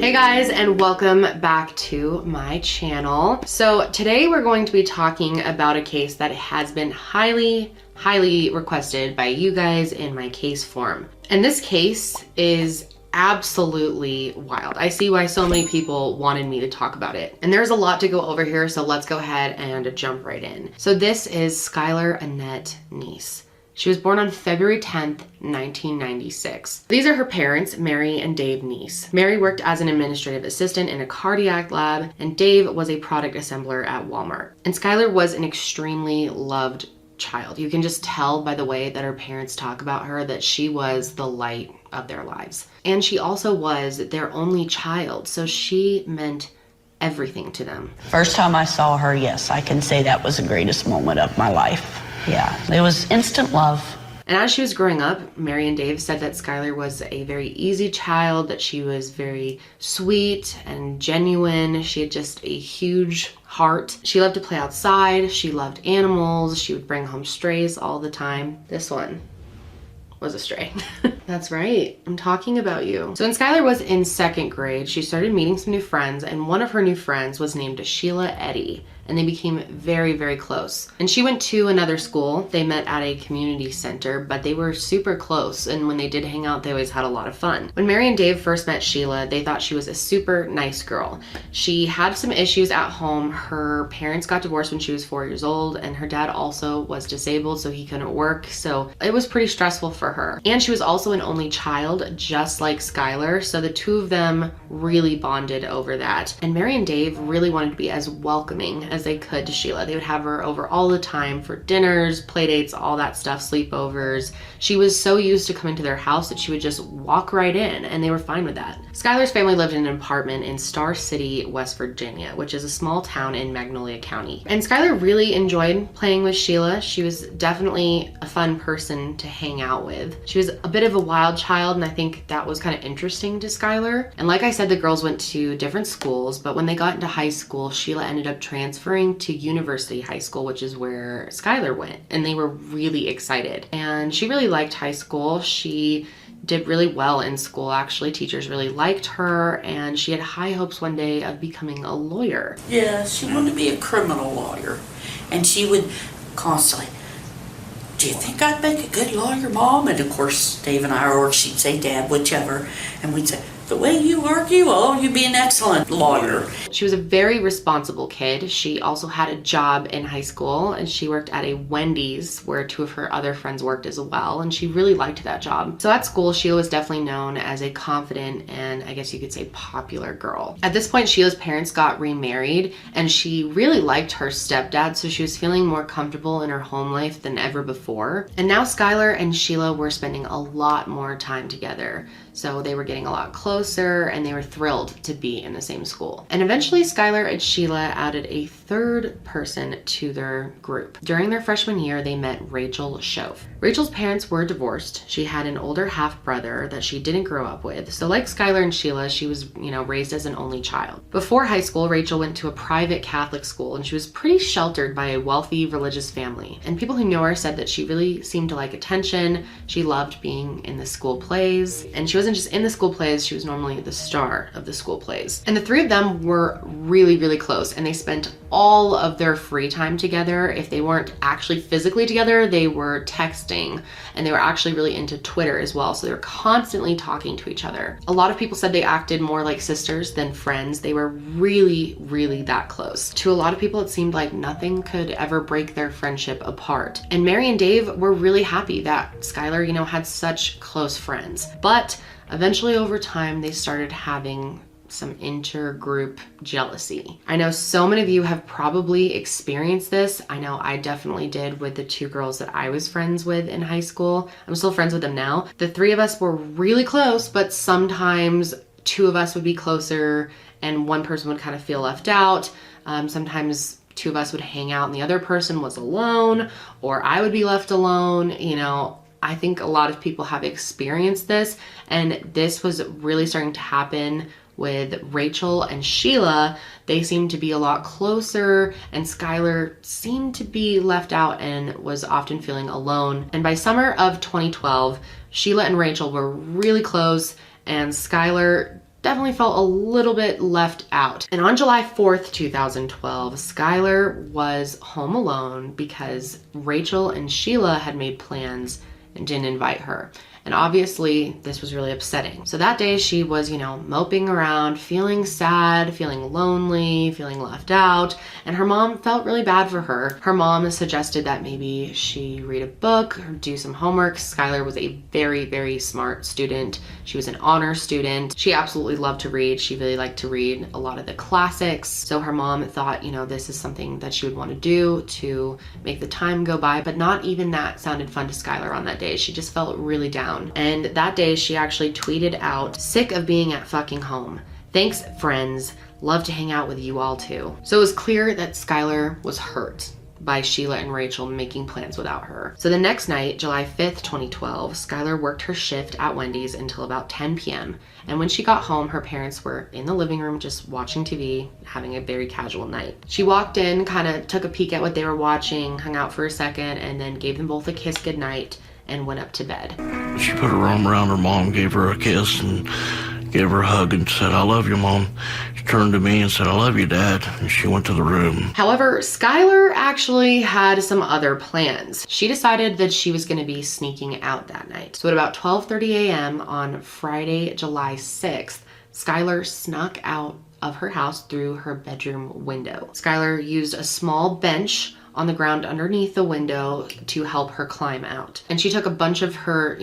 Hey guys, and welcome back to my channel. So today we're going to be talking about a case that has been highly requested by you guys in my case form. And this case is absolutely wild. I see why so many people wanted me to talk about it. And there's a lot to go over here, so let's go ahead and jump right in. So this is Skylar Annette Neese. She was born on February 10th, 1996. These are her parents, Mary and Dave Neese. Mary worked as an administrative assistant in a cardiac lab, and Dave was a product assembler at Walmart. And Skylar was an extremely loved child. You can just tell by the way that her parents talk about her that she was the light of their lives. And she also was their only child, so she meant everything to them. First time I saw her, yes, I can say that was the greatest moment of my life. Yeah, it was instant love. And as she was growing up, Mary and Dave said that Skylar was a very easy child, that she was very sweet and genuine. She had just a huge heart. She loved to play outside. She loved animals. She would bring home strays all the time. This one was a stray. That's right, I'm talking about you. So when Skylar was in second grade, she started meeting some new friends, and one of her new friends was named Sheila Eddy, and they became very close. And she went to another school. They met at a community center, but they were super close, and when they did hang out, they always had a lot of fun. When Mary and Dave first met Sheila, they thought she was a super nice girl. She had some issues at home. Her parents got divorced when she was 4 years old, and her dad also was disabled, so he couldn't work, so it was pretty stressful for her. And she was also an only child, just like Skylar, so the two of them really bonded over that. And Mary and Dave really wanted to be as welcoming as they could to Sheila. They would have her over all the time for dinners, play dates, all that stuff, sleepovers. She was so used to coming to their house that she would just walk right in, and they were fine with that. Skylar's family lived in an apartment in Star City, West Virginia, which is a small town in Magnolia County. And Skylar really enjoyed playing with Sheila. She was definitely a fun person to hang out with. She was a bit of a wild child, and I think that was kind of interesting to Skylar. And like I said, the girls went to different schools, but when they got into high school, Sheila ended up transferring to University High School, which is where Skylar went, and they were really excited. And she really liked high school. She did really well in school, actually. Teachers really liked her, and she had high hopes one day of becoming a lawyer. Yeah, she wanted to be a criminal lawyer, and she would constantly, "Do you think I'd make a good lawyer, Mom?" And of course, Dave and I, or she'd say Dad, whichever, and we'd say, "The way you argue, oh, you'd be an excellent lawyer." She was a very responsible kid. She also had a job in high school, and she worked at a Wendy's where two of her other friends worked as well, and she really liked that job. So at school, Sheila was definitely known as a confident and, I guess you could say, popular girl. At this point, Sheila's parents got remarried, and she really liked her stepdad, so she was feeling more comfortable in her home life than ever before. And now Skylar and Sheila were spending a lot more time together. So they were getting a lot closer, and they were thrilled to be in the same school. And eventually Skylar and Sheila added a third person to their group. During their freshman year, they met Rachel Schoaf. Rachel's parents were divorced. She had an older half brother that she didn't grow up with. So like Skylar and Sheila, she was, raised as an only child. Before high school, Rachel went to a private Catholic school, and she was pretty sheltered by a wealthy religious family. And people who know her said that she really seemed to like attention. She loved being in the school plays, and she wasn't just in the school plays, she was normally the star of the school plays. And the three of them were really close, and they spent all of their free time together. If they weren't actually physically together, they were texting, and they were actually really into Twitter as well, so they were constantly talking to each other. A lot of people said they acted more like sisters than friends. They were really that close. To a lot of people, it seemed like nothing could ever break their friendship apart. And Mary and Dave were really happy that Skylar, had such close friends. But eventually over time, they started having some intergroup jealousy. I know so many of you have probably experienced this. I know I definitely did with the two girls that I was friends with in high school. I'm still friends with them now. The three of us were really close, but sometimes two of us would be closer and one person would kind of feel left out. Sometimes two of us would hang out and the other person was alone, or I would be left alone. I think a lot of people have experienced this, and this was really starting to happen with Rachel and Sheila. They seemed to be a lot closer, and Skylar seemed to be left out and was often feeling alone. And by summer of 2012, Sheila and Rachel were really close, and Skylar definitely felt a little bit left out. And on July 4th, 2012, Skylar was home alone because Rachel and Sheila had made plans and didn't invite her. And obviously, this was really upsetting. So that day she was, moping around, feeling sad, feeling lonely, feeling left out, and her mom felt really bad for her. Her mom suggested that maybe she read a book or do some homework. Skylar was a very, very smart student. She was an honor student. She absolutely loved to read. She really liked to read a lot of the classics. So her mom thought, this is something that she would want to do to make the time go by, but not even that sounded fun to Skylar on that day. She just felt really down. And that day she actually tweeted out, "Sick of being at fucking home. Thanks, friends. Love to hang out with you all too." So it was clear that Skylar was hurt by Sheila and Rachel making plans without her. So the next night, July 5th, 2012, Skylar worked her shift at Wendy's until about 10 p.m. And when she got home, her parents were in the living room just watching TV, having a very casual night. She walked in, kind of took a peek at what they were watching, hung out for a second, and then gave them both a kiss goodnight and went up to bed. She put her arm around her mom, gave her a kiss, and gave her a hug and said, "I love you, Mom." She turned to me and said, "I love you, Dad." And she went to the room. However, Skylar actually had some other plans. She decided that she was going to be sneaking out that night. So at about 12:30 a.m. on Friday, July 6th, Skylar snuck out of her house through her bedroom window. Skylar used a small bench on the ground underneath the window to help her climb out. And she took a bunch of her,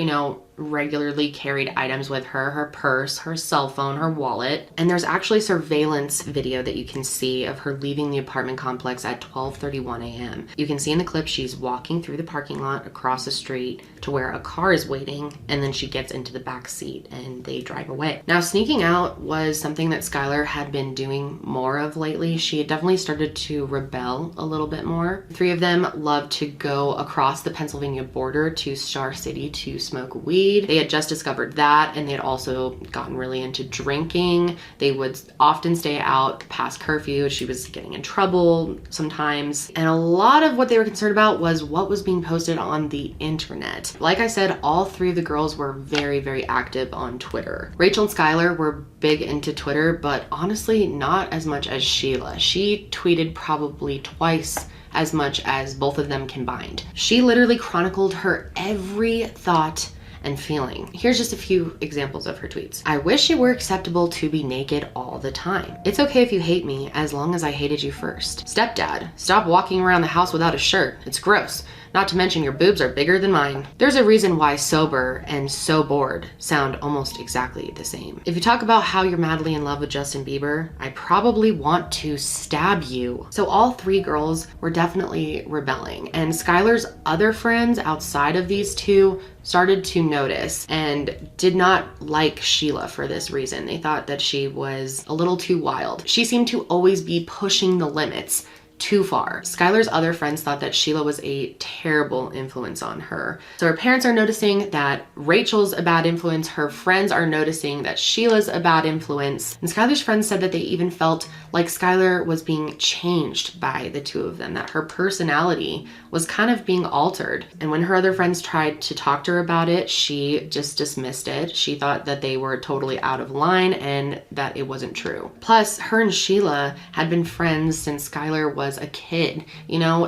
regularly carried items with her, her purse, her cell phone, her wallet. And there's actually surveillance video that you can see of her leaving the apartment complex at 12:31 a.m. You can see in the clip she's walking through the parking lot across the street to where a car is waiting, and then she gets into the back seat and they drive away. Now, sneaking out was something that Skylar had been doing more of lately. She had definitely started to rebel a little bit more. Three of them loved to go across the Pennsylvania border to Star City to smoke weed. They had just discovered that, and they had also gotten really into drinking. They would often stay out past curfew. She was getting in trouble sometimes. And a lot of what they were concerned about was what was being posted on the internet. Like I said, all three of the girls were very, very active on Twitter. Rachel and Skylar were big into Twitter, but honestly, not as much as Sheila. She tweeted probably twice as much as both of them combined. She literally chronicled her every thought and feeling. Here's just a few examples of her tweets. "I wish it were acceptable to be naked all the time. It's okay if you hate me as long as I hated you first. Stepdad, stop walking around the house without a shirt. It's gross. Not to mention your boobs are bigger than mine." There's a reason why sober and so bored sound almost exactly the same. "If you talk about how you're madly in love with Justin Bieber, I probably want to stab you." So all three girls were definitely rebelling, and Skylar's other friends outside of these two started to notice and did not like Sheila for this reason. They thought that she was a little too wild. She seemed to always be pushing the limits too far. Skylar's other friends thought that Sheila was a terrible influence on her. So her parents are noticing that Rachel's a bad influence. Her friends are noticing that Sheila's a bad influence. And Skylar's friends said that they even felt like Skylar was being changed by the two of them, that her personality was kind of being altered. And when her other friends tried to talk to her about it, she just dismissed it. She thought that they were totally out of line and that it wasn't true. Plus, her and Sheila had been friends since Skylar was a kid.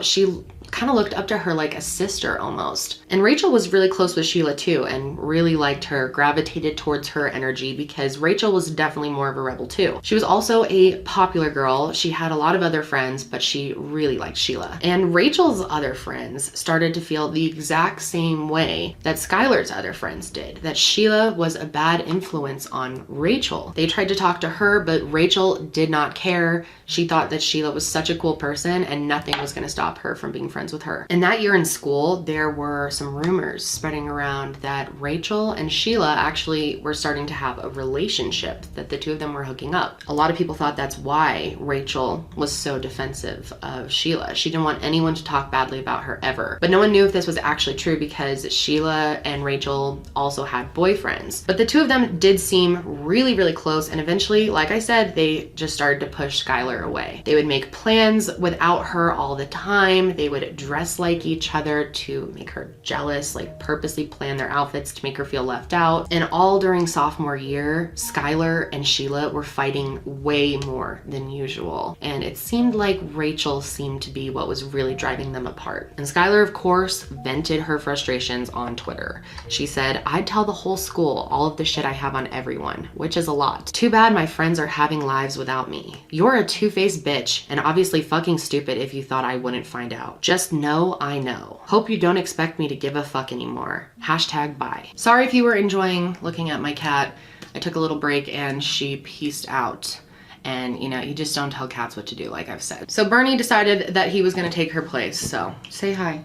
She kind of looked up to her like a sister almost. And Rachel was really close with Sheila too and really liked her, gravitated towards her energy because Rachel was definitely more of a rebel too. She was also a popular girl. She had a lot of other friends, but she really liked Sheila. And Rachel's other friends started to feel the exact same way that Skylar's other friends did, that Sheila was a bad influence on Rachel. They tried to talk to her, but Rachel did not care. She thought that Sheila was such a cool person and nothing was going to stop her from being friends with her. And that year in school, there were some rumors spreading around that Rachel and Sheila actually were starting to have a relationship, that the two of them were hooking up. A lot of people thought that's why Rachel was so defensive of Sheila. She didn't want anyone to talk badly about her ever. But no one knew if this was actually true because Sheila and Rachel also had boyfriends. But the two of them did seem really, really close, and eventually, like I said, they just started to push Skylar away. They would make plans without her all the time. They would dress like each other to make her jealous, like purposely plan their outfits to make her feel left out. And all during sophomore year, Skylar and Sheila were fighting way more than usual. And it seemed like Rachel seemed to be what was really driving them apart. And Skylar, of course, vented her frustrations on Twitter. She said, "I'd tell the whole school all of the shit I have on everyone," which is a lot. "Too bad my friends are having lives without me. You're a two-faced bitch and obviously fucking stupid if you thought I wouldn't find out. Just know I know. Hope you don't expect me to give a fuck anymore. Hashtag bye." Sorry if you were enjoying looking at my cat. I took a little break and she peaced out. And you know, you just don't tell cats what to do, like I've said. So Bernie decided that he was gonna take her place. So say hi.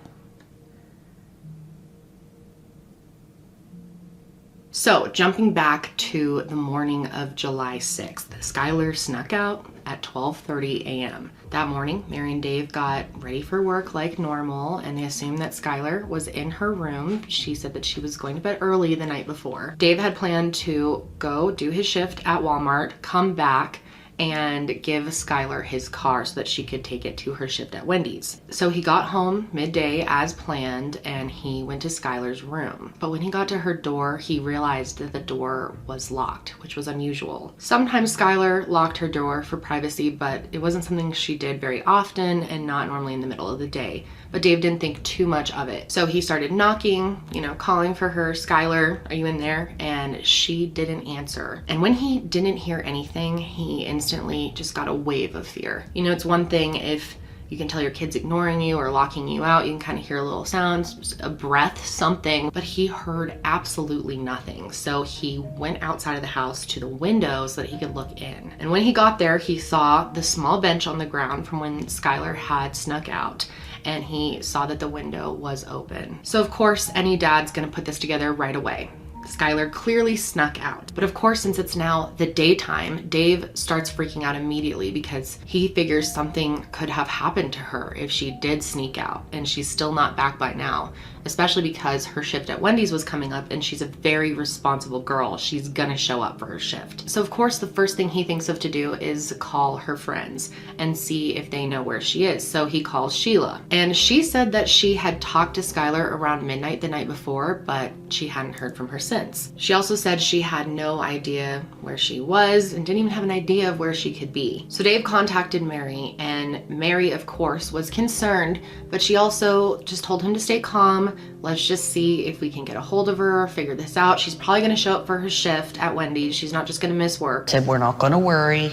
So, jumping back to the morning of July 6th, Skylar snuck out at 12:30 a.m. That morning, Mary and Dave got ready for work like normal, and they assumed that Skylar was in her room. She said that she was going to bed early the night before. Dave had planned to go do his shift at Walmart, come back, and give Skylar his car so that she could take it to her shift at Wendy's. So he got home midday as planned and he went to Skylar's room. But when he got to her door, he realized that the door was locked, which was unusual. Sometimes Skylar locked her door for privacy, but it wasn't something she did very often and not normally in the middle of the day. But Dave didn't think too much of it. So he started knocking, you know, calling for her. "Skylar, are you in there?" And she didn't answer. And when he didn't hear anything, he instantly just got a wave of fear. You know, it's one thing if you can tell your kid's ignoring you or locking you out, you can kind of hear little sounds, a breath, something, but he heard absolutely nothing. So he went outside of the house to the window so that he could look in. And when he got there, he saw the small bench on the ground from when Skylar had snuck out, and he saw that the window was open. So of course, any dad's gonna put this together right away. Skylar clearly snuck out. But of course, since it's now the daytime, Dave starts freaking out immediately because he figures something could have happened to her if she did sneak out and she's still not back by now, especially because her shift at Wendy's was coming up and she's a very responsible girl. She's gonna show up for her shift. So of course, the first thing he thinks of to do is call her friends and see if they know where she is. So he calls Sheila. And she said that she had talked to Skylar around midnight the night before, but she hadn't heard from her since. She also said she had no idea where she was and didn't even have an idea of where she could be. So Dave contacted Mary, and Mary, of course, was concerned, but she also just told him to stay calm. Let's just see if we can get a hold of her, figure this out. She's probably gonna show up for her shift at Wendy's. She's not just gonna miss work. Said, "We're not gonna worry.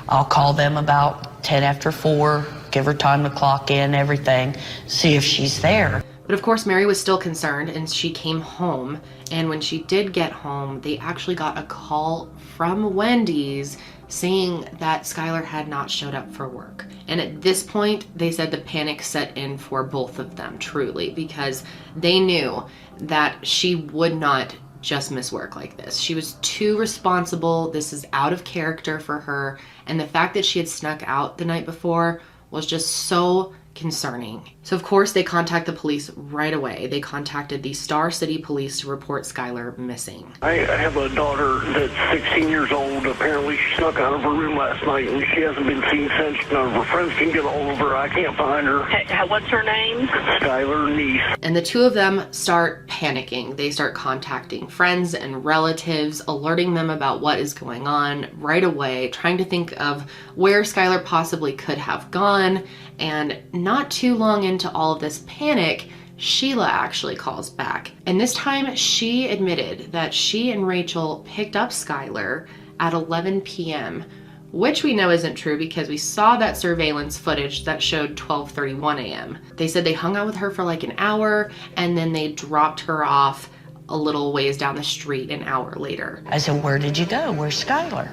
I'll call them about 10 after 4, give her time to clock in, everything, see if she's there." But of course, Mary was still concerned and she came home. And when she did get home, they actually got a call from Wendy's saying that Skylar had not showed up for work. And at this point, they said the panic set in for both of them, truly, because they knew that she would not just miss work like this. She was too responsible. This is out of character for her. And the fact that she had snuck out the night before was just so concerning. So of course they contact the police right away. They contacted the Star City Police to report Skylar missing. I have a daughter that's 16 years old. Apparently she snuck out of her room last night and she hasn't been seen since. None of her friends can get a hold of her. I can't find her. What's her name? Skylar Niece. And the two of them start panicking. They start contacting friends and relatives, alerting them about what is going on right away, trying to think of where Skylar possibly could have gone. And not too long into all of this panic, Sheila actually calls back. And this time she admitted that she and Rachel picked up Skylar at 11 p.m., which we know isn't true because we saw that surveillance footage that showed 12:31 a.m. They said they hung out with her for like an hour and then they dropped her off a little ways down the street an hour later. I said, "Where did you go? Where's Skylar?"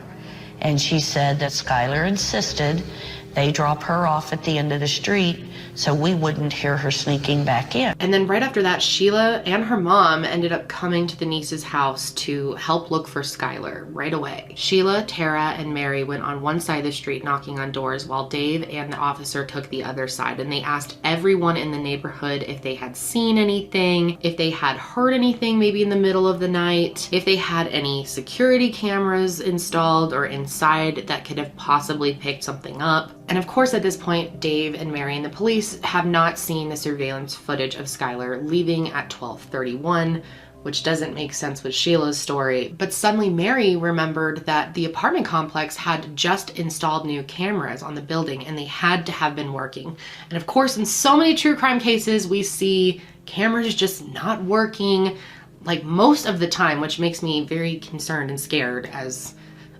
And she said that Skylar insisted they drop her off at the end of the street so we wouldn't hear her sneaking back in. And then right after that, Sheila and her mom ended up coming to the niece's house to help look for Skylar right away. Sheila, Tara, and Mary went on one side of the street knocking on doors while Dave and the officer took the other side, and they asked everyone in the neighborhood if they had seen anything, if they had heard anything maybe in the middle of the night, if they had any security cameras installed or inside that could have possibly picked something up. And of course, at this point, Dave and Mary and the police have not seen the surveillance footage of Skylar leaving at 12:31, which doesn't make sense with Sheila's story. But suddenly Mary remembered that the apartment complex had just installed new cameras on the building and they had to have been working. And of course, in so many true crime cases, we see cameras just not working like most of the time, which makes me very concerned and scared as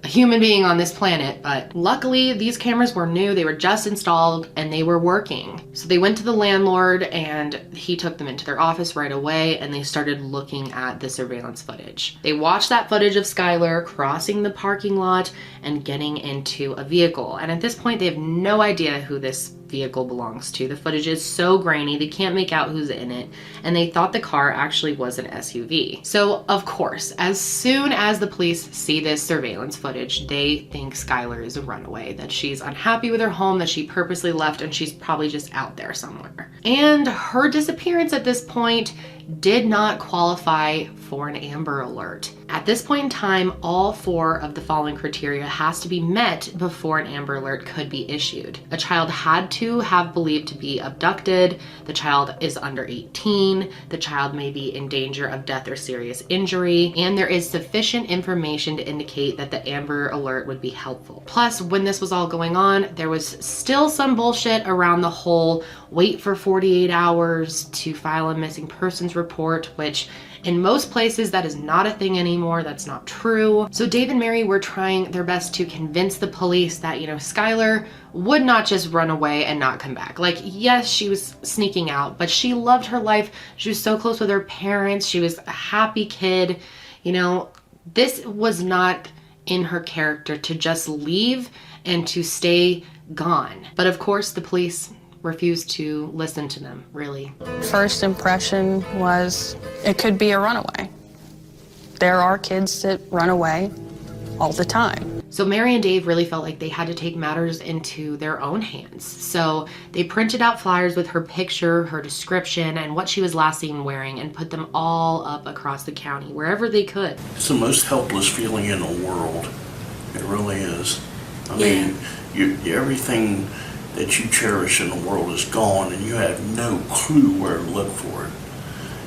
a human being on this planet. But luckily these cameras were new, they were just installed and they were working. So they went to the landlord and he took them into their office right away and they started looking at the surveillance footage. They watched that footage of Skylar crossing the parking lot and getting into a vehicle. And at this point they have no idea who this vehicle belongs to. The footage is so grainy, they can't make out who's in it, and they thought the car actually was an SUV. So of course, as soon as the police see this surveillance footage, they think Skylar is a runaway, that she's unhappy with her home, that she purposely left, and she's probably just out there somewhere. And her disappearance at this point did not qualify for an Amber Alert. At this point in time, all 4 of the following criteria has to be met before an Amber Alert could be issued. A child had to have believed to be abducted, the child is under 18, the child may be in danger of death or serious injury, and there is sufficient information to indicate that the Amber Alert would be helpful. Plus, when this was all going on, there was still some bullshit around the whole wait for 48 hours to file a missing persons report, which in most places that is not a thing anymore. That's not true. So Dave and Mary were trying their best to convince the police that, Skylar would not just run away and not come back. Like, yes, she was sneaking out, but she loved her life. She was so close with her parents. She was a happy kid. This was not in her character to just leave and to stay gone. But of course, the police refused to listen to them, really. First impression was it could be a runaway. There are kids that run away all the time. So Mary and Dave really felt like they had to take matters into their own hands. So they printed out flyers with her picture, her description, and what she was last seen wearing and put them all up across the county, wherever they could. It's the most helpless feeling in the world. It really is. I mean, everything that you cherish in the world is gone and you have no clue where to look for it.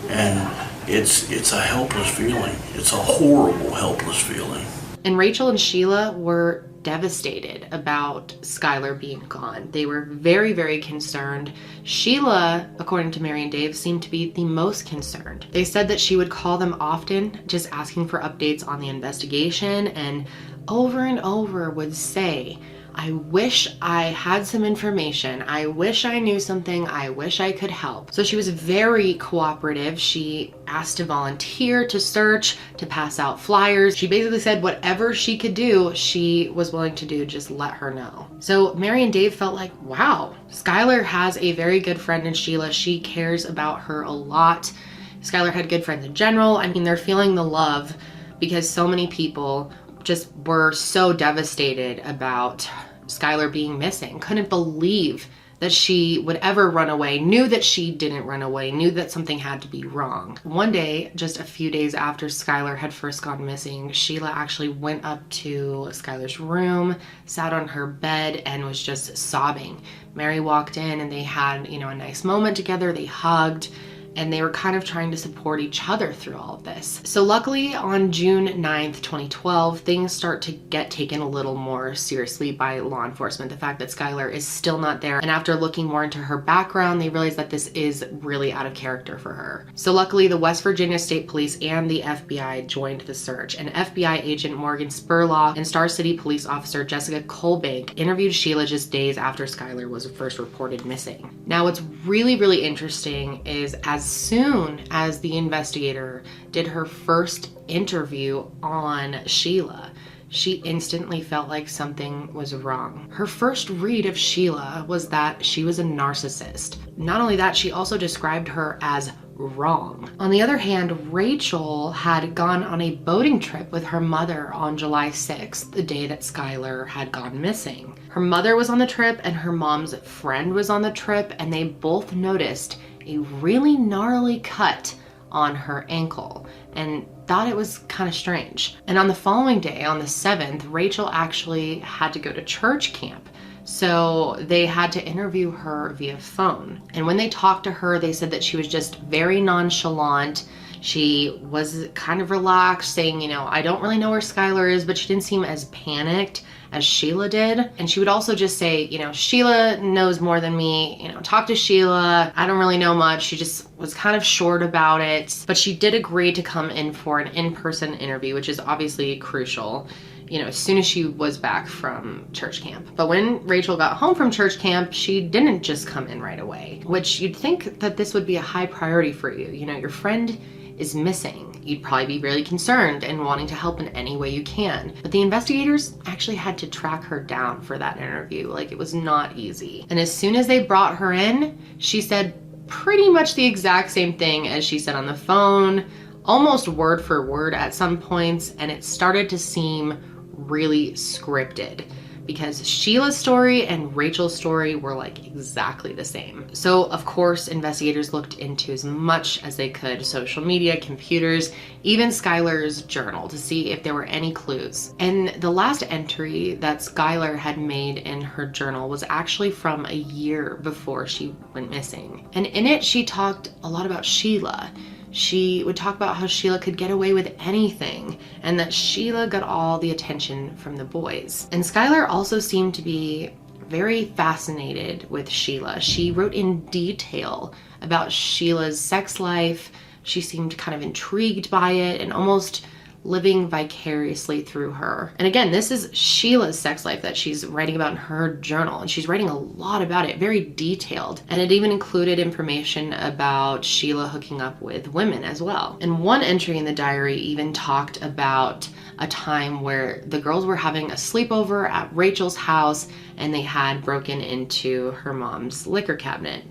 And it's a helpless feeling. It's a horrible, helpless feeling. And Rachel and Sheila were devastated about Skylar being gone. They were very, very concerned. Sheila, according to Mary and Dave, seemed to be the most concerned. They said that she would call them often, just asking for updates on the investigation, and over would say, I wish I had some information. I wish I knew something. I wish I could help. So she was very cooperative. She asked to volunteer, to search, to pass out flyers. She basically said whatever she could do, she was willing to do, just let her know. So Mary and Dave felt like, wow, Skylar has a very good friend in Sheila. She cares about her a lot. Skylar had good friends in general. I mean, they're feeling the love because so many people just were so devastated about Skylar being missing. Couldn't believe that she would ever run away, knew that she didn't run away, knew that something had to be wrong. One day, just a few days after Skylar had first gone missing, Sheila actually went up to Skylar's room, sat on her bed, and was just sobbing. Mary walked in and they had, a nice moment together. They hugged. And they were kind of trying to support each other through all of this. So luckily on June 9th, 2012, things start to get taken a little more seriously by law enforcement. The fact that Skylar is still not there. And after looking more into her background, they realized that this is really out of character for her. So luckily the West Virginia State Police and the FBI joined the search. And FBI agent Morgan Spurlock and Star City Police Officer Jessica Colbank interviewed Sheila just days after Skylar was first reported missing. Now what's really, really interesting is as soon as the investigator did her first interview on Sheila, she instantly felt like something was wrong. Her first read of Sheila was that she was a narcissist. Not only that, she also described her as wrong. On the other hand, Rachel had gone on a boating trip with her mother on July 6th, the day that Skylar had gone missing. Her mother was on the trip and her mom's friend was on the trip, and they both noticed a really gnarly cut on her ankle and thought it was kind of strange. And on the following day, on the 7th, Rachel actually had to go to church camp. So they had to interview her via phone. And when they talked to her, they said that she was just very nonchalant. She was kind of relaxed, saying, you know, I don't really know where Skylar is, but she didn't seem as panicked as Sheila did. And she would also just say, you know, Sheila knows more than me, you know, talk to Sheila. I don't really know much. She just was kind of short about it. But she did agree to come in for an in-person interview, which is obviously crucial, you know, as soon as she was back from church camp. But when Rachel got home from church camp, she didn't just come in right away, which you'd think that this would be a high priority for you. You know, your friend is missing. You'd probably be really concerned and wanting to help in any way you can. But the investigators actually had to track her down for that interview. Like, it was not easy. And as soon as they brought her in, she said pretty much the exact same thing as she said on the phone, almost word for word at some points, and it started to seem really scripted because Sheila's story and Rachel's story were like exactly the same. So of course, investigators looked into as much as they could, social media, computers, even Skylar's journal to see if there were any clues. And the last entry that Skylar had made in her journal was actually from a year before she went missing. And in it, she talked a lot about Sheila. She would talk about how Sheila could get away with anything and that Sheila got all the attention from the boys. And Skylar also seemed to be very fascinated with Sheila. She wrote in detail about Sheila's sex life. She seemed kind of intrigued by it and almost living vicariously through her. And again, this is Sheila's sex life that she's writing about in her journal, and she's writing a lot about it, very detailed. And it even included information about Sheila hooking up with women as well. And one entry in the diary even talked about a time where the girls were having a sleepover at Rachel's house and they had broken into her mom's liquor cabinet.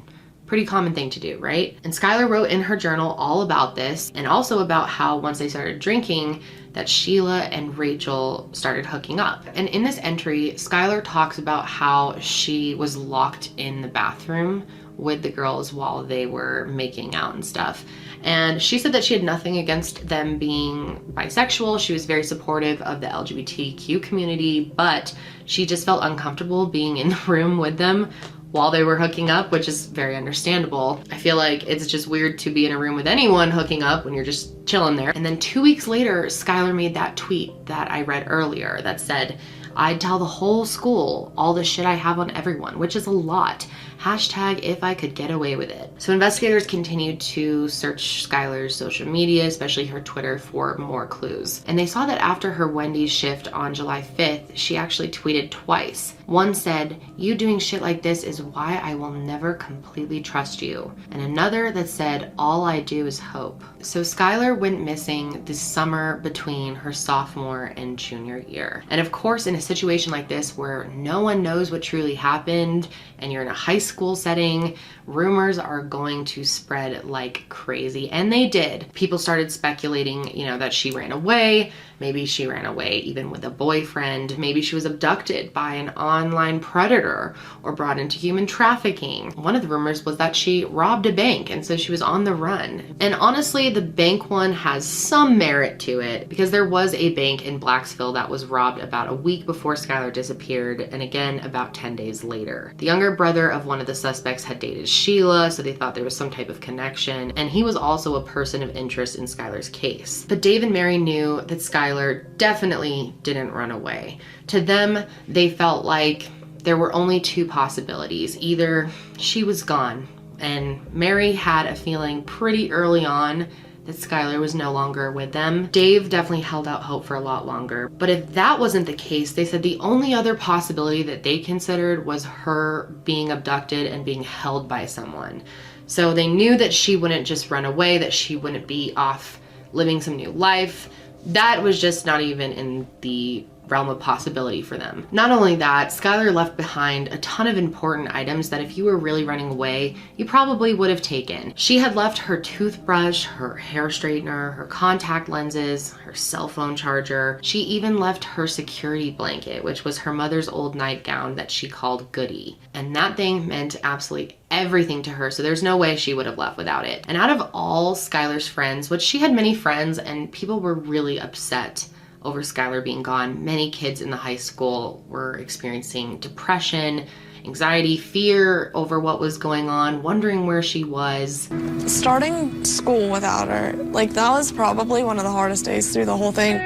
Pretty common thing to do, right? And Skylar wrote in her journal all about this and also about how once they started drinking that Sheila and Rachel started hooking up. And in this entry, Skylar talks about how she was locked in the bathroom with the girls while they were making out and stuff. And she said that she had nothing against them being bisexual. She was very supportive of the LGBTQ community, but she just felt uncomfortable being in the room with them while they were hooking up, which is very understandable. I feel like it's just weird to be in a room with anyone hooking up when you're just chilling there. And then 2 weeks later, Skylar made that tweet that I read earlier that said, I'd tell the whole school all the shit I have on everyone, which is a lot. Hashtag if I could get away with it. So investigators continued to search Skylar's social media, especially her Twitter, for more clues. And they saw that after her Wendy's shift on July 5th, she actually tweeted twice. One said, "You doing shit like this is why I will never completely trust you." And another that said, "All I do is hope." So Skylar went missing this summer between her sophomore and junior year. And of course, in a situation like this where no one knows what truly happened and you're in a high school setting, rumors are going to spread like crazy. And they did. People started speculating, you know, that she ran away. Maybe she ran away even with a boyfriend. Maybe she was abducted by an online predator or brought into human trafficking. One of the rumors was that she robbed a bank and so she was on the run. And honestly, the bank one has some merit to it because there was a bank in Blacksville that was robbed about a week before Skylar disappeared, and again about 10 days later. The younger brother of one of the suspects had dated Sheila, so they thought there was some type of connection, and he was also a person of interest in Skylar's case. But Dave and Mary knew that Skylar definitely didn't run away. To them, they felt like there were only two possibilities. Either she was gone, and Mary had a feeling pretty early on that Skylar was no longer with them. Dave definitely held out hope for a lot longer. But if that wasn't the case, they said the only other possibility that they considered was her being abducted and being held by someone. So they knew that she wouldn't just run away, that she wouldn't be off living some new life. That was just not even in the realm of possibility for them. Not only that, Skylar left behind a ton of important items that if you were really running away, you probably would have taken. She had left her toothbrush, her hair straightener, her contact lenses, her cell phone charger. She even left her security blanket, which was her mother's old nightgown that she called Goody. And that thing meant absolutely everything to her, so there's no way she would have left without it. And out of all Skylar's friends, which she had many friends and people were really upset over Skylar being gone. Many kids in the high school were experiencing depression, anxiety, fear over what was going on, wondering where she was. Starting school without her, like, that was probably one of the hardest days through the whole thing.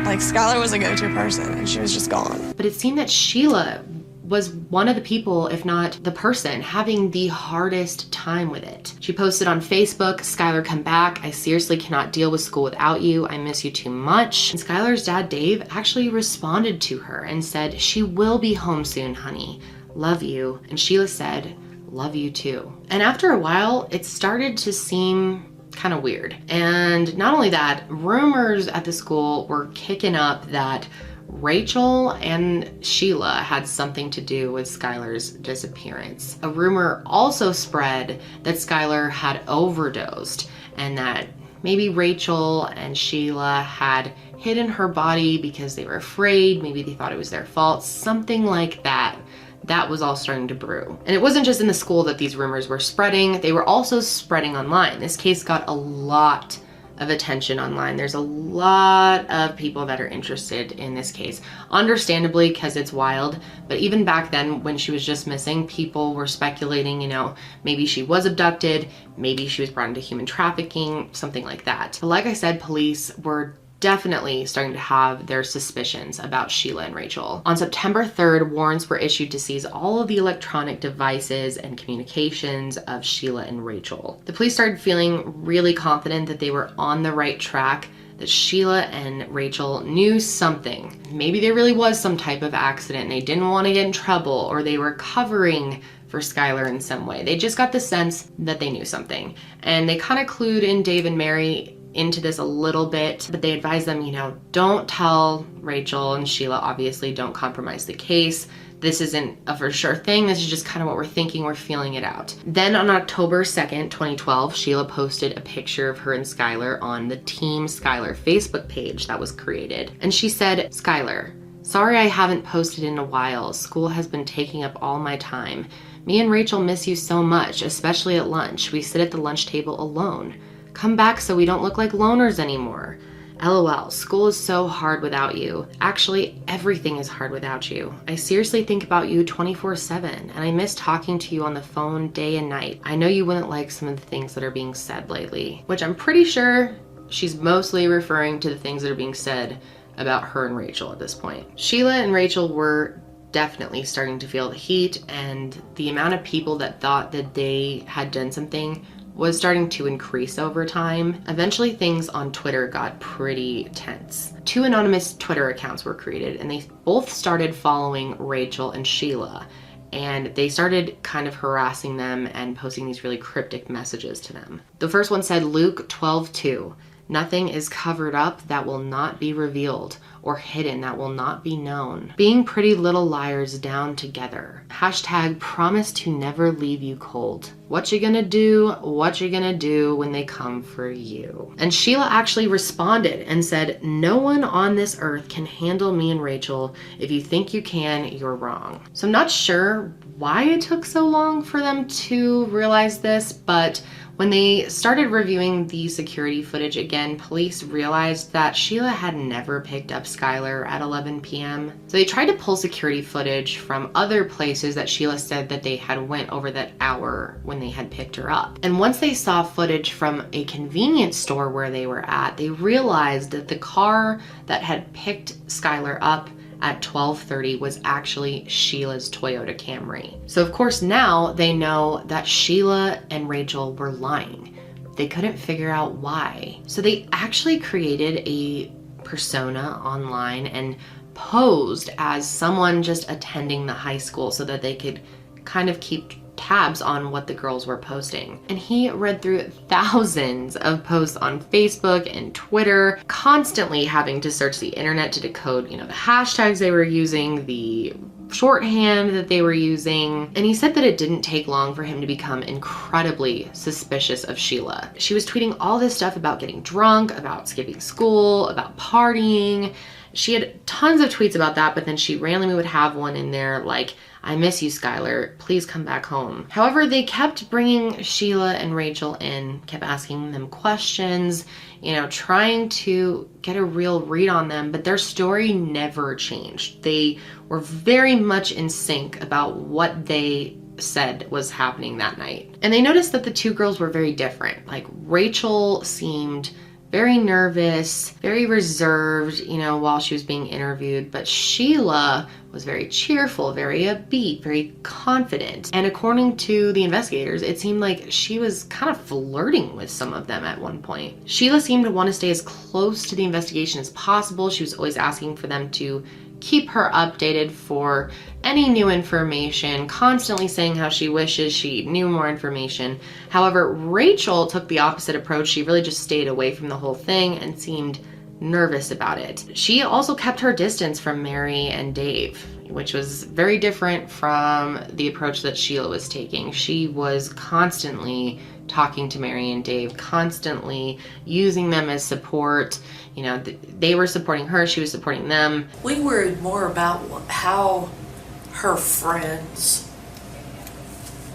Like, Skylar was a go-to person, and she was just gone. But it seemed that Sheila was one of the people, if not the person, having the hardest time with it. She posted on Facebook, "Skylar, come back. I seriously cannot deal with school without you. I miss you too much." And Skylar's dad, Dave, actually responded to her and said, "She will be home soon, honey. Love you." And Sheila said, "Love you too." And after a while, it started to seem kind of weird. And not only that, rumors at the school were kicking up that Rachel and Sheila had something to do with Skylar's disappearance. A rumor also spread that Skylar had overdosed and that maybe Rachel and Sheila had hidden her body because they were afraid, maybe they thought it was their fault, something like that. That was all starting to brew. And it wasn't just in the school that these rumors were spreading, they were also spreading online. This case got a lot of attention online. There's a lot of people that are interested in this case, understandably, because it's wild. But even back then, when she was just missing, people were speculating, you know, maybe she was abducted, maybe she was brought into human trafficking, something like that. But like I said, police were definitely starting to have their suspicions about Sheila and Rachel. On September 3rd, warrants were issued to seize all of the electronic devices and communications of Sheila and Rachel. The police started feeling really confident that they were on the right track, that Sheila and Rachel knew something. Maybe there really was some type of accident and they didn't want to get in trouble, or they were covering for Skylar in some way. They just got the sense that they knew something. And they kind of clued in Dave and Mary into this a little bit, but they advised them, you know, don't tell Rachel and Sheila, obviously, don't compromise the case. This isn't a for sure thing. This is just kind of what we're thinking. We're feeling it out. Then on October 2nd, 2012, Sheila posted a picture of her and Skylar on the Team Skylar Facebook page that was created. And she said, "Skylar, sorry I haven't posted in a while. School has been taking up all my time. Me and Rachel miss you so much, especially at lunch. We sit at the lunch table alone. Come back so we don't look like loners anymore. LOL, school is so hard without you. Actually, everything is hard without you. I seriously think about you 24/7, and I miss talking to you on the phone day and night. I know you wouldn't like some of the things that are being said lately," which I'm pretty sure she's mostly referring to the things that are being said about her and Rachel at this point. Sheila and Rachel were definitely starting to feel the heat, and the amount of people that thought that they had done something was starting to increase over time. Eventually, things on Twitter got pretty tense. 2 anonymous Twitter accounts were created, and they both started following Rachel and Sheila. And they started kind of harassing them and posting these really cryptic messages to them. The first one said, Luke 12:2, "Nothing is covered up that will not be revealed, or hidden that will not be known. Being pretty little liars down together. Hashtag promise to never leave you cold. What you gonna do? What you gonna do when they come for you?" And Sheila actually responded and said, "No one on this earth can handle me and Rachel. If you think you can, you're wrong." So I'm not sure why it took so long for them to realize this, but when they started reviewing the security footage again, police realized that Sheila had never picked up Skylar at 11 p.m. So they tried to pull security footage from other places that Sheila said that they had went over that hour when they had picked her up. And once they saw footage from a convenience store where they were at, they realized that the car that had picked Skylar up at 12:30 was actually Sheila's Toyota Camry. So of course now they know that Sheila and Rachel were lying. They couldn't figure out why. So they actually created a persona online and posed as someone just attending the high school so that they could kind of keep tabs on what the girls were posting. And he read through thousands of posts on Facebook and Twitter, constantly having to search the internet to decode, you know, the hashtags they were using, the shorthand that they were using. And he said that it didn't take long for him to become incredibly suspicious of Sheila. She was tweeting all this stuff about getting drunk, about skipping school, about partying. She had tons of tweets about that, but then she randomly would have one in there like, "I miss you, Skylar. Please come back home." However, they kept bringing Sheila and Rachel in, kept asking them questions, trying to get a real read on them, but their story never changed. They were very much in sync about what they said was happening that night. And they noticed that the two girls were very different. Like, Rachel seemed very nervous, very reserved, while she was being interviewed, but Sheila was very cheerful, very upbeat, very confident. And according to the investigators, it seemed like she was kind of flirting with some of them at one point. Sheila seemed to want to stay as close to the investigation as possible. She was always asking for them to keep her updated for any new information, constantly saying how she wishes she knew more information. However, Rachel took the opposite approach. She really just stayed away from the whole thing and seemed nervous about it. She also kept her distance from Mary and Dave, which was very different from the approach that Sheila was taking. She was constantly talking to Mary and Dave, constantly using them as support. They were supporting her, she was supporting them. We worried more about how her friends,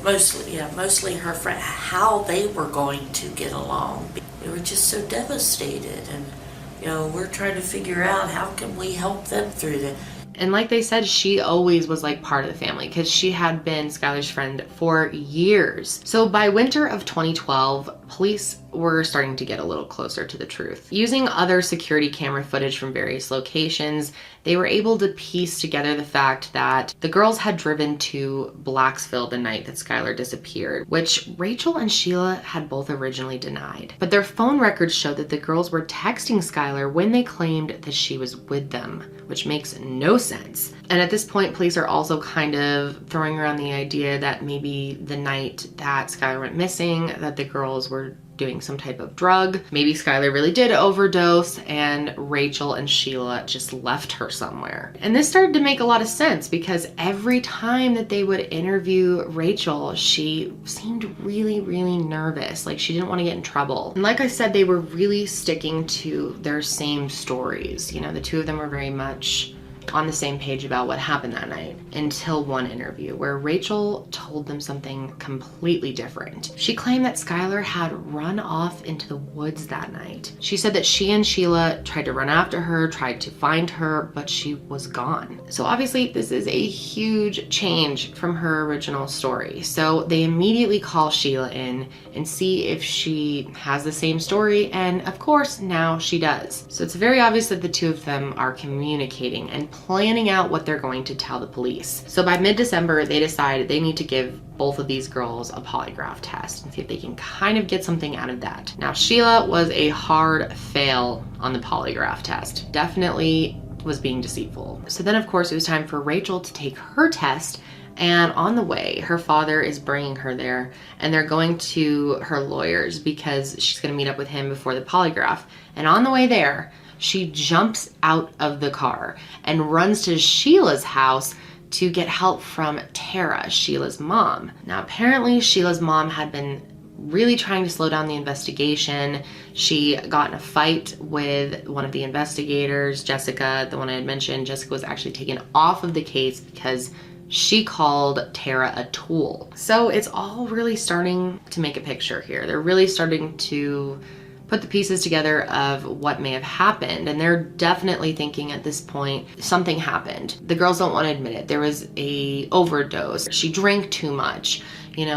mostly her friend, how they were going to get along. We were just so devastated, and we're trying to figure out how can we help them through that. And like they said, she always was like part of the family because she had been Skylar's friend for years. So by winter of 2012, police were starting to get a little closer to the truth. Using other security camera footage from various locations, they were able to piece together the fact that the girls had driven to Blacksville the night that Skylar disappeared, which Rachel and Sheila had both originally denied. But their phone records showed that the girls were texting Skylar when they claimed that she was with them, which makes no sense. And at this point, police are also kind of throwing around the idea that maybe the night that Skylar went missing, that the girls were doing some type of drug. Maybe Skylar really did overdose and Rachel and Sheila just left her somewhere. And this started to make a lot of sense because every time that they would interview Rachel, she seemed really, really nervous. Like she didn't want to get in trouble. And like I said, they were really sticking to their same stories. The two of them were very much on the same page about what happened that night until one interview where Rachel told them something completely different. She claimed that Skylar had run off into the woods that night. She said that she and Sheila tried to run after her, tried to find her, but she was gone. So obviously this is a huge change from her original story. So they immediately call Sheila in and see if she has the same story, and of course now she does. So it's very obvious that the two of them are communicating and planning out what they're going to tell the police. So by mid-December, they decide they need to give both of these girls a polygraph test and see if they can kind of get something out of that. Now, Sheila was a hard fail on the polygraph test. Definitely was being deceitful. So then, of course, it was time for Rachel to take her test. And on the way, her father is bringing her there, and they're going to her lawyers because she's going to meet up with him before the polygraph. And on the way there, she jumps out of the car and runs to Sheila's house to get help from Tara, Sheila's mom. Now, apparently Sheila's mom had been really trying to slow down the investigation. She got in a fight with one of the investigators, Jessica, the one I had mentioned. Jessica was actually taken off of the case because she called Tara a tool. So it's all really starting to make a picture here. They're really starting to put the pieces together of what may have happened, and they're definitely thinking at this point something happened. The girls don't want to admit it. There was a overdose. She drank too much.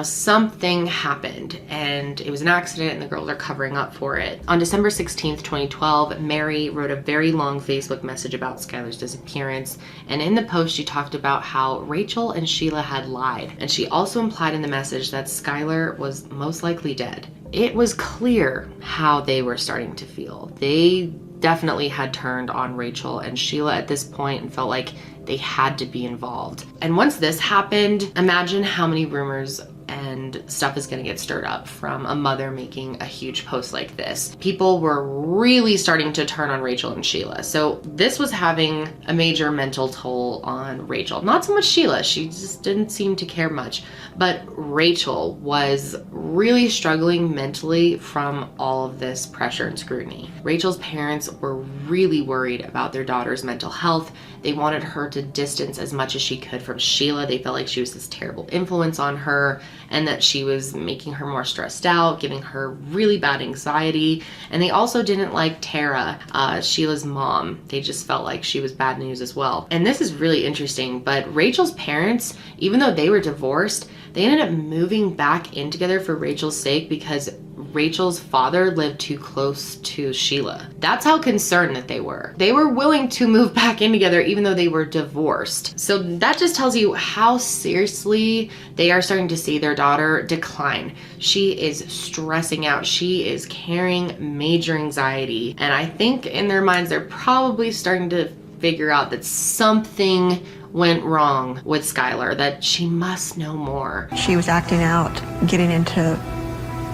Something happened and it was an accident and the girls are covering up for it. On December 16th, 2012, Mary wrote a very long Facebook message about Skylar's disappearance, and in the post she talked about how Rachel and Sheila had lied, and she also implied in the message that Skylar was most likely dead. It was clear how they were starting to feel. They definitely had turned on Rachel and Sheila at this point and felt like they had to be involved. And once this happened, imagine how many rumors and stuff is going to get stirred up from a mother making a huge post like this. People were really starting to turn on Rachel and Sheila. So this was having a major mental toll on Rachel. Not so much Sheila, she just didn't seem to care much. But Rachel was really struggling mentally from all of this pressure and scrutiny. Rachel's parents were really worried about their daughter's mental health. They wanted her to distance as much as she could from Sheila. They felt like she was this terrible influence on her. and that she was making her more stressed out, giving her really bad anxiety. And they also didn't like Tara, Sheila's mom. They just felt like she was bad news as well. And this is really interesting, but Rachel's parents, even though they were divorced, they ended up moving back in together for Rachel's sake because Rachel's father lived too close to Sheila. That's how concerned that they were. They were willing to move back in together even though they were divorced. So that just tells you how seriously they are starting to see their daughter decline. She is stressing out. She is carrying major anxiety. And I think in their minds, they're probably starting to figure out that something went wrong with Skylar, that she must know more. She was acting out, getting into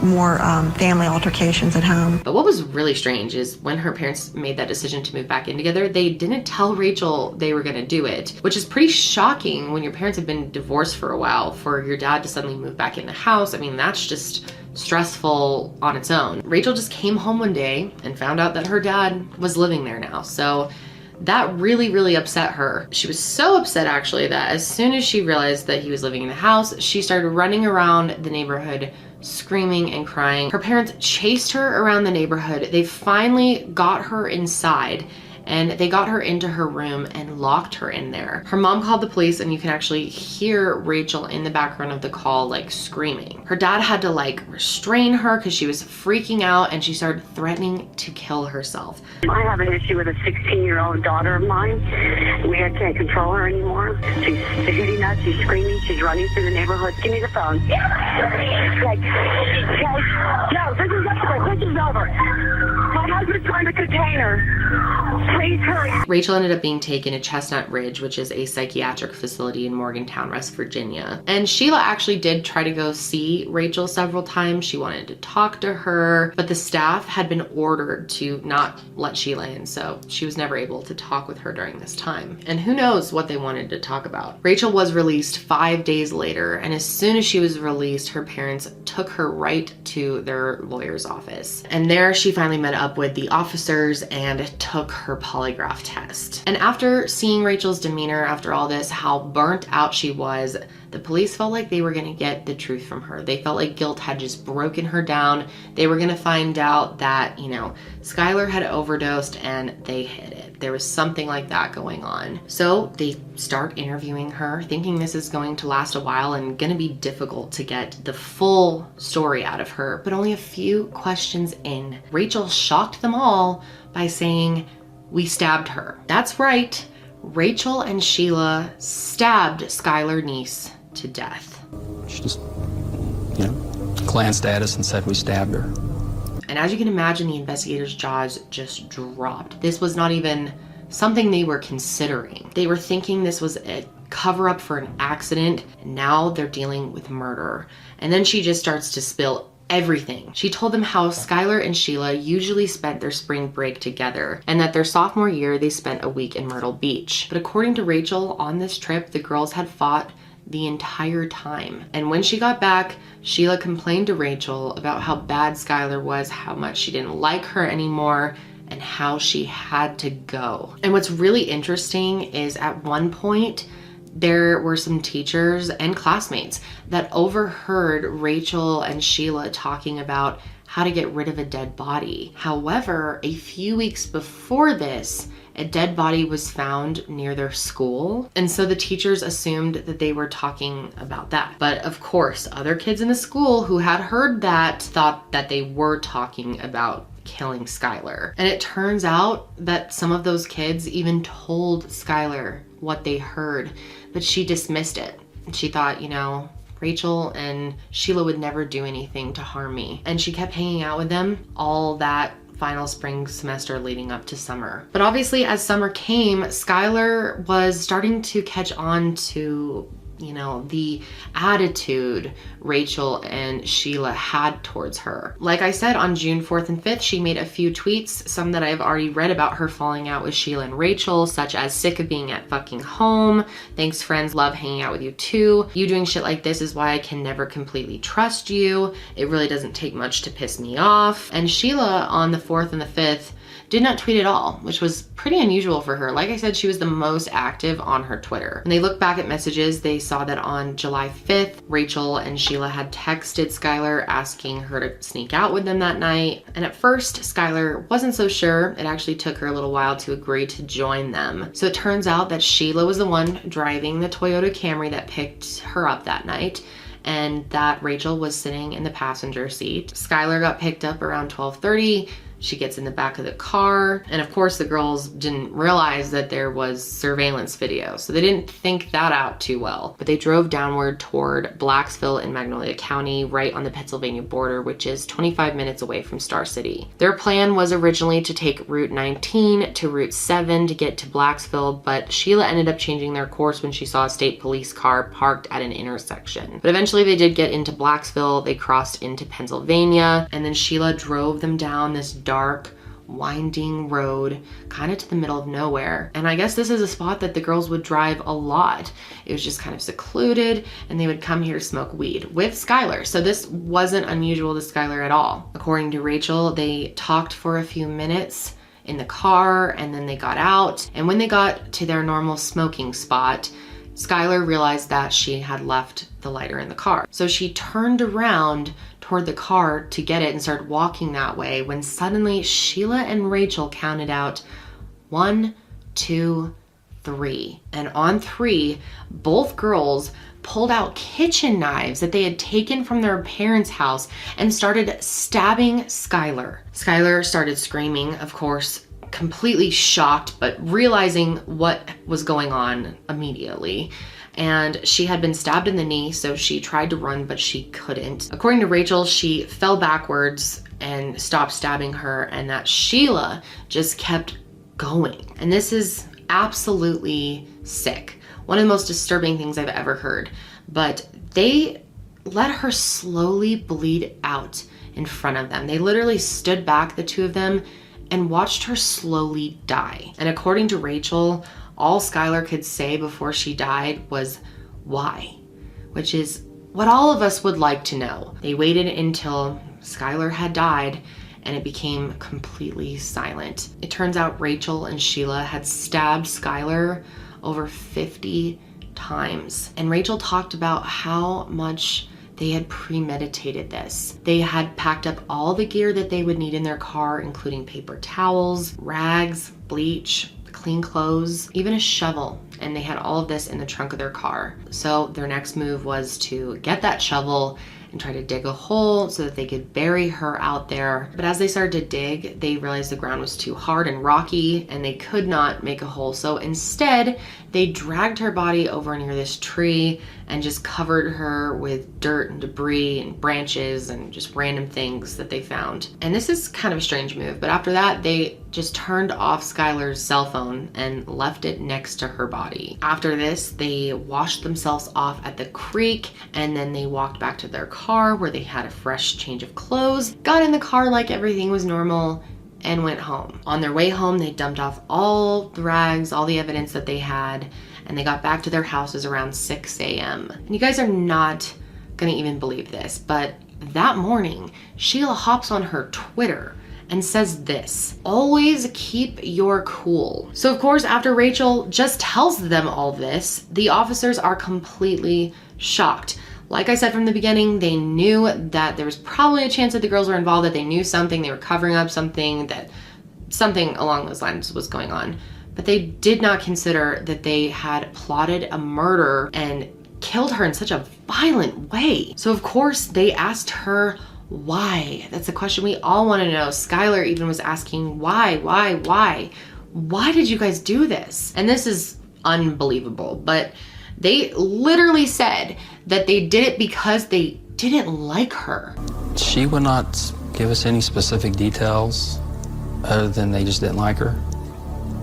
more family altercations at home. But what was really strange is when her parents made that decision to move back in together, they didn't tell Rachel they were gonna do it, which is pretty shocking when your parents have been divorced for a while. For your dad to suddenly move back in the house, I mean, that's just stressful on its own. Rachel just came home one day and found out that her dad was living there now. So that really, really upset her. She was so upset actually that as soon as she realized that he was living in the house, she started running around the neighborhood screaming and crying. Her parents chased her around the neighborhood. They finally got her inside and they got her into her room and locked her in there. Her mom called the police and you can actually hear Rachel in the background of the call like screaming. Her dad had to like restrain her because she was freaking out and she started threatening to kill herself. I have an issue with a 16-year-old daughter of mine. We can't control her anymore. She's hitting us, she's screaming, she's running through the neighborhood. Give me the phone. Like, no, this is over, this is over. My husband's trying to contain her. Please hurry. Rachel ended up being taken to Chestnut Ridge, which is a psychiatric facility in Morgantown, West Virginia. And Sheila actually did try to go see Rachel several times. She wanted to talk to her, but the staff had been ordered to not let Sheila in, so she was never able to talk with her during this time. And who knows what they wanted to talk about. Rachel was released 5 days later, and as soon as she was released, her parents took her right to their lawyer's office. And there she finally met up with the officers and took her polygraph test. And after seeing Rachel's demeanor after all this, how burnt out she was, the police felt like they were gonna get the truth from her. They felt like guilt had just broken her down. They were gonna find out that, you know, Skylar had overdosed and they hid it. There was something like that going on. So they start interviewing her, thinking this is going to last a while and gonna be difficult to get the full story out of her. But only a few questions in, Rachel shocked them all by saying, "We stabbed her." That's right. Rachel and Sheila stabbed Skylar Neese to death. She just, you know, glanced at us and said we stabbed her. And as you can imagine, the investigators' jaws just dropped. This was not even something they were considering. They were thinking this was a cover-up for an accident, and now they're dealing with murder. And then she just starts to spill everything. She told them how Skylar and Sheila usually spent their spring break together and that their sophomore year they spent a week in Myrtle Beach. But according to Rachel, on this trip, the girls had fought the entire time. And when she got back, Sheila complained to Rachel about how bad Skylar was, how much she didn't like her anymore, and how she had to go. And what's really interesting is at one point, there were some teachers and classmates that overheard Rachel and Sheila talking about how to get rid of a dead body. However, a few weeks before this, a dead body was found near their school. And so the teachers assumed that they were talking about that. But of course, other kids in the school who had heard that thought that they were talking about killing Skylar. And it turns out that some of those kids even told Skylar what they heard, but she dismissed it. She thought, you know, Rachel and Sheila would never do anything to harm me. And she kept hanging out with them all that final spring semester leading up to summer. But obviously as summer came, Skylar was starting to catch on to, you know, the attitude Rachel and Sheila had towards her. Like I said, on June 4th and 5th, she made a few tweets, some that I've already read about her falling out with Sheila and Rachel, such as "sick of being at fucking home, thanks friends, love hanging out with you too, you doing shit like this is why I can never completely trust you, it really doesn't take much to piss me off." And Sheila on the 4th and the 5th did not tweet at all, which was pretty unusual for her. Like I said, she was the most active on her Twitter. When they look back at messages, they saw that on July 5th, Rachel and Sheila had texted Skylar asking her to sneak out with them that night. And at first, Skylar wasn't so sure. It actually took her a little while to agree to join them. So it turns out that Sheila was the one driving the Toyota Camry that picked her up that night, and that Rachel was sitting in the passenger seat. Skylar got picked up around 12:30. She gets in the back of the car, and of course the girls didn't realize that there was surveillance video, so they didn't think that out too well. But they drove downward toward Blacksville in Magnolia County, right on the Pennsylvania border, which is 25 minutes away from Star City. Their plan was originally to take Route 19 to Route 7 to get to Blacksville, but Sheila ended up changing their course when she saw a state police car parked at an intersection. But eventually they did get into Blacksville, they crossed into Pennsylvania, and then Sheila drove them down this dark, winding road kind of to the middle of nowhere. And I guess this is a spot that the girls would drive a lot. It was just kind of secluded, and they would come here to smoke weed with Skylar. So this wasn't unusual to Skylar at all. According to Rachel, they talked for a few minutes in the car, and then they got out. And when they got to their normal smoking spot, Skylar realized that she had left the lighter in the car. So she turned around toward the car to get it and started walking that way, when suddenly Sheila and Rachel counted out 1, 2, 3. And on 3, both girls pulled out kitchen knives that they had taken from their parents' house and started stabbing Skylar. Skylar started screaming, of course, completely shocked, but realizing what was going on immediately. And she had been stabbed in the knee, so she tried to run, but she couldn't. According to Rachel, she fell backwards and stopped stabbing her, and that Sheila just kept going. And this is absolutely sick. One of the most disturbing things I've ever heard. But they let her slowly bleed out in front of them. They literally stood back, the two of them, and watched her slowly die. And according to Rachel, all Skylar could say before she died was, "Why?" Which is what all of us would like to know. They waited until Skylar had died, and it became completely silent. It turns out Rachel and Sheila had stabbed Skylar over 50 times. And Rachel talked about how much they had premeditated this. They had packed up all the gear that they would need in their car, including paper towels, rags, bleach, clean clothes, even a shovel, and they had all of this in the trunk of their car. So their next move was to get that shovel and try to dig a hole so that they could bury her out there. But as they started to dig, they realized the ground was too hard and rocky and they could not make a hole. So instead, they dragged her body over near this tree and just covered her with dirt and debris and branches and just random things that they found. And this is kind of a strange move, but after that, they just turned off Skylar's cell phone and left it next to her body. After this, they washed themselves off at the creek, and then they walked back to their car where they had a fresh change of clothes, got in the car like everything was normal, and went home. On their way home, they dumped off all the rags, all the evidence that they had, and they got back to their houses around 6 a.m. And you guys are not gonna even believe this, but that morning, Sheila hops on her Twitter and says this: "Always keep your cool." So of course, after Rachel just tells them all this, the officers are completely shocked. Like I said from the beginning, they knew that there was probably a chance that the girls were involved, that they knew something, they were covering up something, that something along those lines was going on. But they did not consider that they had plotted a murder and killed her in such a violent way. So of course, they asked her why. That's a question we all want to know. Skylar even was asking why? Why did you guys do this? And this is unbelievable, but they literally said that they did it because they didn't like her. She would not give us any specific details other than they just didn't like her.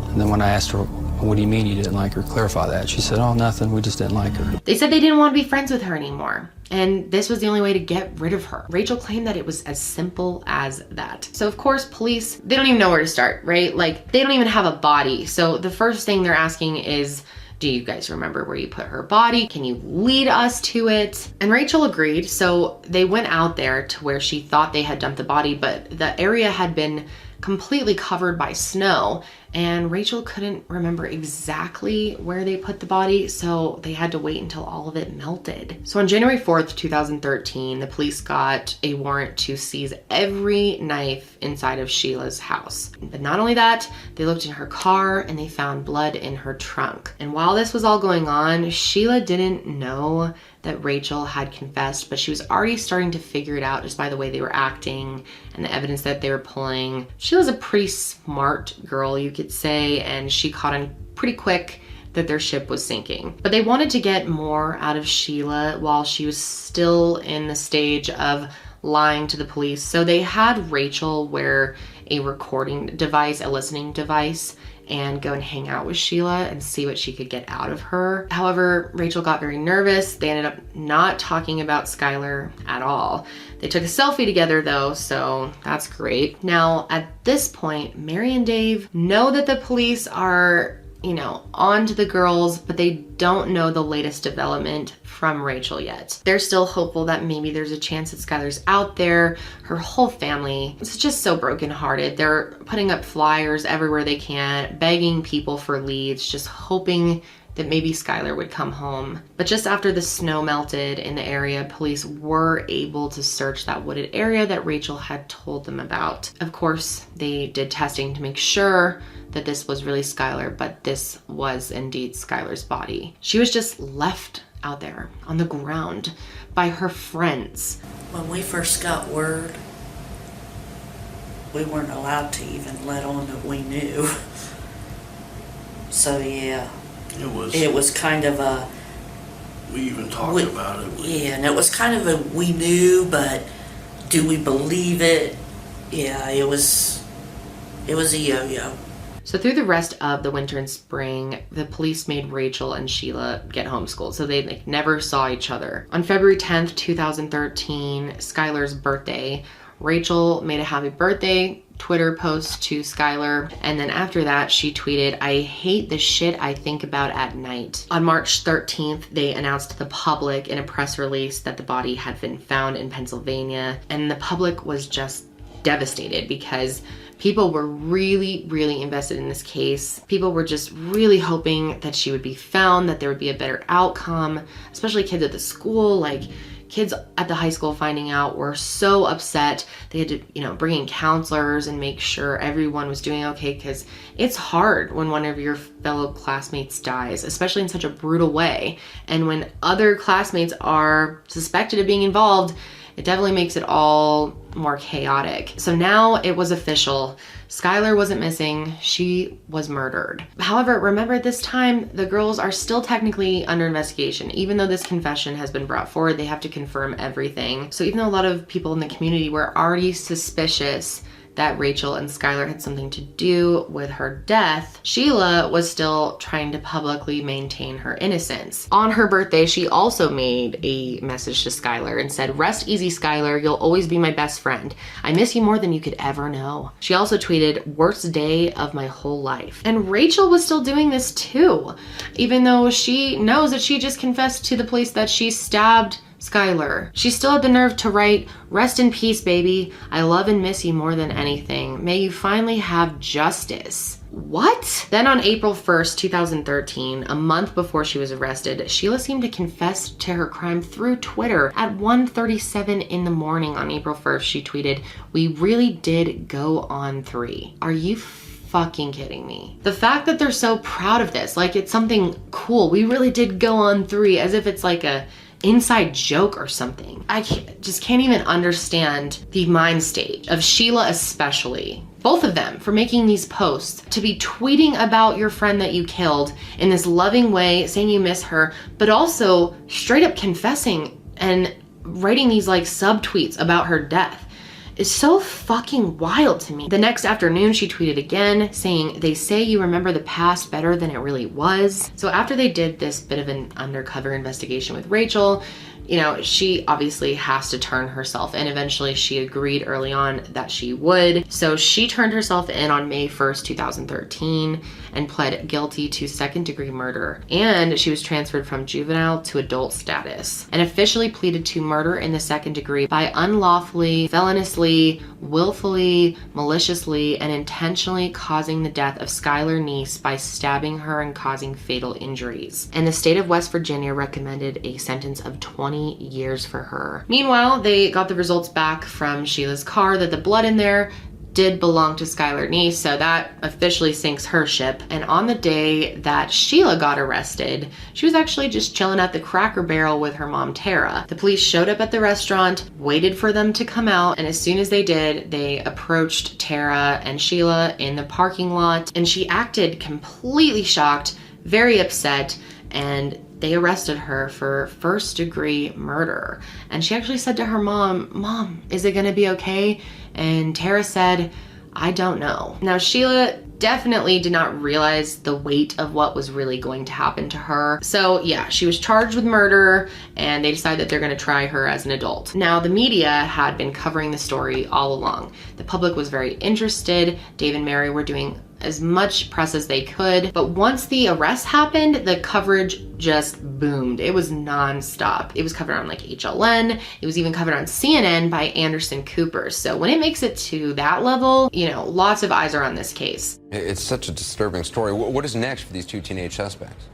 And then when I asked her, "What do you mean you didn't like her? Clarify that." She said, "Oh, nothing, we just didn't like her." They said they didn't want to be friends with her anymore, and this was the only way to get rid of her. Rachel claimed that it was as simple as that. So of course, police, they don't even know where to start, right? Like, they don't even have a body. So the first thing they're asking is, do you guys remember where you put her body? Can you lead us to it? And Rachel agreed, so they went out there to where she thought they had dumped the body, but the area had been completely covered by snow, and Rachel couldn't remember exactly where they put the body, so they had to wait until all of it melted. So on January 4th, 2013, the police got a warrant to seize every knife inside of Sheila's house. But not only that, they looked in her car and they found blood in her trunk. And while this was all going on, Sheila didn't know that Rachel had confessed, but she was already starting to figure it out just by the way they were acting and the evidence that they were pulling. Sheila's a pretty smart girl, you could say, and she caught on pretty quick that their ship was sinking. But they wanted to get more out of Sheila while she was still in the stage of lying to the police. So they had Rachel wear a recording device, a listening device, and go and hang out with Sheila and see what she could get out of her. However, Rachel got very nervous. They ended up not talking about Skylar at all. They took a selfie together though, so that's great. Now, at this point, Mary and Dave know that the police are, on to the girls, but they don't know the latest development from Rachel yet. They're still hopeful that maybe there's a chance that Skylar's out there. Her whole family is just so brokenhearted. They're putting up flyers everywhere they can, begging people for leads, just hoping that maybe Skylar would come home. But just after the snow melted in the area, police were able to search that wooded area that Rachel had told them about. Of course, they did testing to make sure that this was really Skylar, but this was indeed Skylar's body. She was just left out there on the ground by her friends. When we first got word, we weren't allowed to even let on that we knew. So yeah, it was kind of a... We even talked about it. Yeah, and it was kind of a we knew, but do we believe it? Yeah, it was a yo-yo. So through the rest of the winter and spring, the police made Rachel and Sheila get homeschooled, so they never saw each other. On February 10th, 2013, Skylar's birthday, Rachel made a happy birthday Twitter post to Skylar, and then after that she tweeted, "I hate the shit I think about at night." On March 13th, they announced to the public in a press release that the body had been found in Pennsylvania, and the public was just devastated because people were really, really invested in this case. People were just really hoping that she would be found, that there would be a better outcome, especially kids at the school. Like, kids at the high school finding out were so upset. They had to, bring in counselors and make sure everyone was doing okay, because it's hard when one of your fellow classmates dies, especially in such a brutal way. And when other classmates are suspected of being involved, it definitely makes it all more chaotic. So now it was official. Skylar wasn't missing, she was murdered. However, remember at this time, the girls are still technically under investigation. Even though this confession has been brought forward, they have to confirm everything. So even though a lot of people in the community were already suspicious that Rachel and Skylar had something to do with her death, Sheila was still trying to publicly maintain her innocence. On her birthday, she also made a message to Skylar and said, "Rest easy, Skylar. You'll always be my best friend. I miss you more than you could ever know." She also tweeted, "Worst day of my whole life." And Rachel was still doing this too, even though she knows that she just confessed to the police that she stabbed Skylar. She still had the nerve to write, "Rest in peace, baby. I love and miss you more than anything. May you finally have justice." What? Then on April 1st, 2013, a month before she was arrested, Sheila seemed to confess to her crime through Twitter. At 1:37 in the morning on April 1st, she tweeted, "We really did go on 3. Are you fucking kidding me?" The fact that they're so proud of this, like it's something cool. We really did go on 3, as if it's like a inside joke or something. I just can't even understand the mind state of Sheila, especially. Both of them, for making these posts, to be tweeting about your friend that you killed in this loving way, saying you miss her, but also straight up confessing and writing these like subtweets about her death. Is so fucking wild to me. The next afternoon, she tweeted again saying, "They say you remember the past better than it really was." So after they did this bit of an undercover investigation with Rachel, she obviously has to turn herself in. Eventually, she agreed early on that she would. So she turned herself in on May 1st, 2013 and pled guilty to second-degree murder. And she was transferred from juvenile to adult status and officially pleaded to murder in the second degree by unlawfully, feloniously willfully, maliciously, and intentionally causing the death of Skylar Neese by stabbing her and causing fatal injuries. And the state of West Virginia recommended a sentence of 20 years for her. Meanwhile, they got the results back from Sheila's car that the blood in there did belong to Skylar Neese, so that officially sinks her ship. And on the day that Sheila got arrested, she was actually just chilling at the Cracker Barrel with her mom, Tara. The police showed up at the restaurant, waited for them to come out, and as soon as they did, they approached Tara and Sheila in the parking lot, and she acted completely shocked, very upset, and they arrested her for first-degree murder. And she actually said to her mom, "Mom, is it gonna be okay?" And Tara said, "I don't know." Now, Sheila definitely did not realize the weight of what was really going to happen to her. So yeah, she was charged with murder, and they decided that they're gonna try her as an adult. Now, the media had been covering the story all along. The public was very interested. Dave and Mary were doing as much press as they could, but once the arrest happened, the coverage just boomed. It was nonstop. It was covered on like HLN. It was even covered on CNN by Anderson Cooper. So when it makes it to that level, you know, lots of eyes are on this case. It's such a disturbing story. What is next for these two teenage suspects?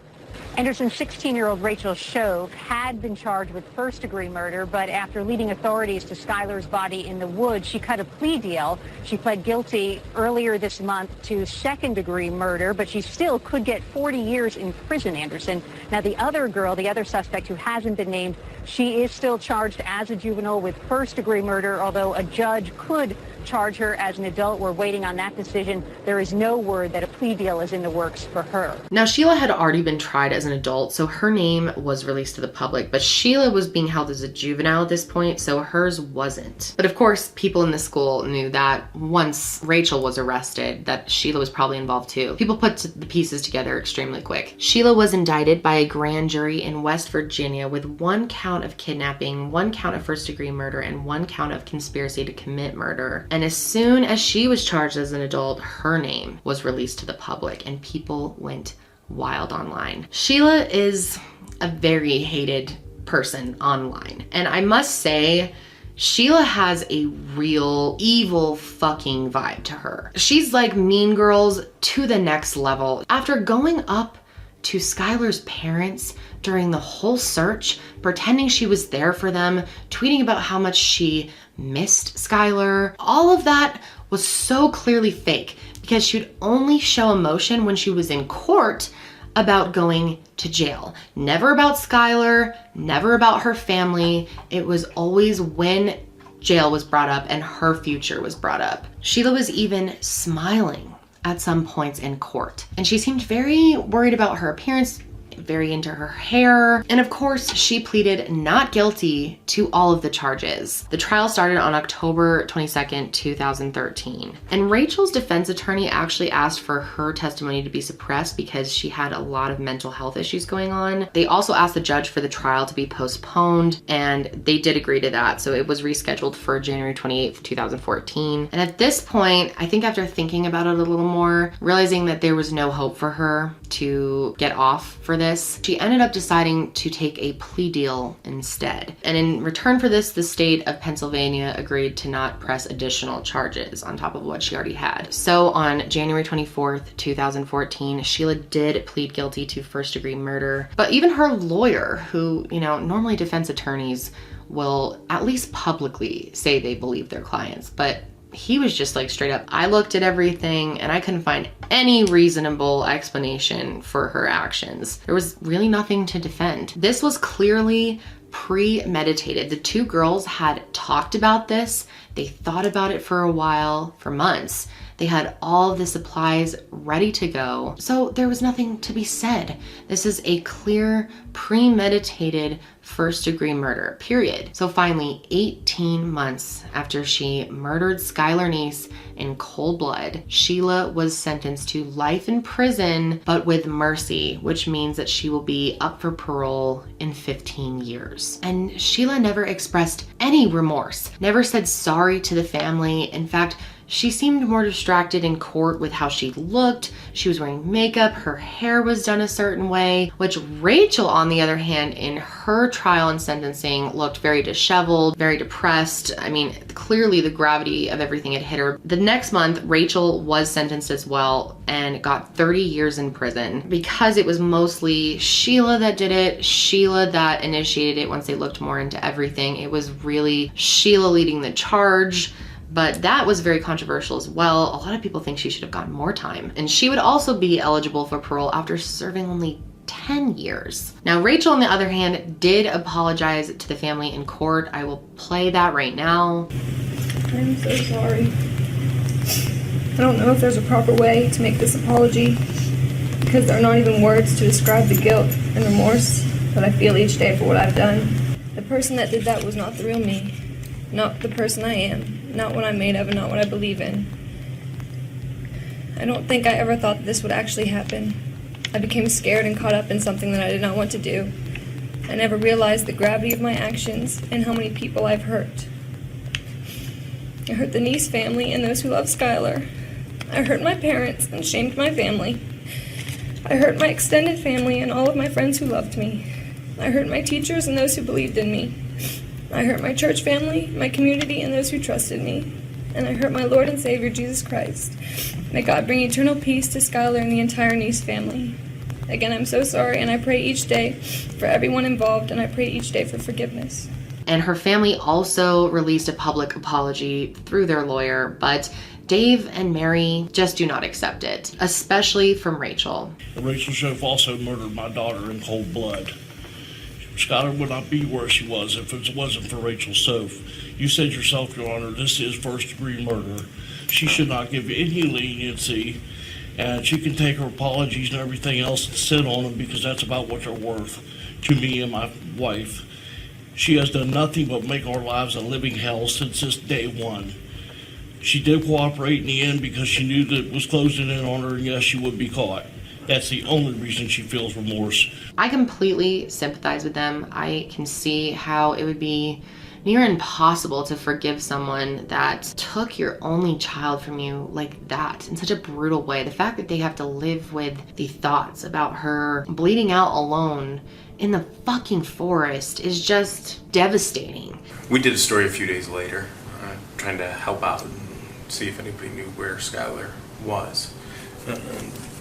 Anderson's 16-year-old Rachel Shove had been charged with first-degree murder, but after leading authorities to Skylar's body in the woods, she cut a plea deal. She pled guilty earlier this month to second-degree murder, but she still could get 40 years in prison, Anderson. Now, the other girl, the other suspect who hasn't been named, she is still charged as a juvenile with first-degree murder, although a judge could charge her as an adult. We're waiting on that decision. There is no word that a plea deal is in the works for her. Now, Sheila had already been tried as an adult, so her name was released to the public, but Sheila was being held as a juvenile at this point, so hers wasn't. But of course, people in the school knew that once Rachel was arrested, that Sheila was probably involved too. People put the pieces together extremely quick. Sheila was indicted by a grand jury in West Virginia with 1 count of kidnapping, 1 count of first-degree murder, and 1 count of conspiracy to commit murder. And as soon as she was charged as an adult, her name was released to the public, and people went wild online. Sheila is a very hated person online, and I must say, Sheila has a real evil fucking vibe to her. She's like Mean Girls to the next level. After going up to Skylar's parents during the whole search, pretending she was there for them, tweeting about how much she missed Skylar, all of that was so clearly fake because she would only show emotion when she was in court about going to jail. Never about Skylar, never about her family. It was always when jail was brought up and her future was brought up. Sheila was even smiling at some points in court, and she seemed very worried about her appearance, very into her hair, and of course she pleaded not guilty to all of the charges. The trial started on October 22nd, 2013, and Rachel's defense attorney actually asked for her testimony to be suppressed because she had a lot of mental health issues going on. They also asked the judge for the trial to be postponed, and they did agree to that, so it was rescheduled for January 28th, 2014. And at this point, I think after thinking about it a little more, realizing that there was no hope for her to get off for this, she ended up deciding to take a plea deal instead. And in return for this, the state of Pennsylvania agreed to not press additional charges on top of what she already had. So on January 24th, 2014, Sheila did plead guilty to first-degree murder. But even her lawyer, who, you know, normally defense attorneys will at least publicly say they believe their clients, but he was just like straight up, I looked at everything and I couldn't find any reasonable explanation for her actions. There was really nothing to defend. This was clearly premeditated. The two girls had talked about this. They thought about it for a while, for months. They had all of the supplies ready to go. So there was nothing to be said. This is a clear, premeditated first-degree murder, period. So finally, 18 months after she murdered Skylar Neese in cold blood, Sheila was sentenced to life in prison, but with mercy, which means that she will be up for parole in 15 years. And Sheila never expressed any remorse, never said sorry to the family. In fact, She seemed more distracted in court with how she looked. She was wearing makeup, her hair was done a certain way, which Rachel, on the other hand, in her trial and sentencing, looked very disheveled, very depressed. I mean, clearly the gravity of everything had hit her. The next month, Rachel was sentenced as well and got 30 years in prison because it was mostly Sheila that did it, Sheila that initiated it once they looked more into everything. It was really Sheila leading the charge. But that was very controversial as well. A lot of people think she should have gotten more time. And she would also be eligible for parole after serving only 10 years. Now, Rachel, on the other hand, did apologize to the family in court. I will play that right now. I'm so sorry. I don't know if there's a proper way to make this apology because there are not even words to describe the guilt and remorse that I feel each day for what I've done. The person that did that was not the real me, not the person I am. Not what I'm made of and not what I believe in. I don't think I ever thought that this would actually happen. I became scared and caught up in something that I did not want to do. I never realized the gravity of my actions and how many people I've hurt. I hurt the Neese family and those who love Skylar. I hurt my parents and shamed my family. I hurt my extended family and all of my friends who loved me. I hurt my teachers and those who believed in me. I hurt my church family, my community, and those who trusted me. And I hurt my Lord and Savior, Jesus Christ. May God bring eternal peace to Skylar and the entire Neese family. Again, I'm so sorry, and I pray each day for everyone involved, and I pray each day for forgiveness. And her family also released a public apology through their lawyer, but Dave and Mary just do not accept it, especially from Rachel. Rachel Shoaf also murdered my daughter in cold blood. Skylar would not be where she was if it wasn't for Rachel Shoaf. You said yourself, Your Honor, this is first-degree murder. She should not give any leniency, and she can take her apologies and everything else and sit on them because that's about what they're worth to me and my wife. She has done nothing but make our lives a living hell since this day one. She did cooperate in the end because she knew that it was closing in on her, and yes, she would be caught. That's the only reason she feels remorse. I completely sympathize with them. I can see how it would be near impossible to forgive someone that took your only child from you like that in such a brutal way. The fact that they have to live with the thoughts about her bleeding out alone in the fucking forest is just devastating. We did a story a few days later, trying to help out and see if anybody knew where Skylar was.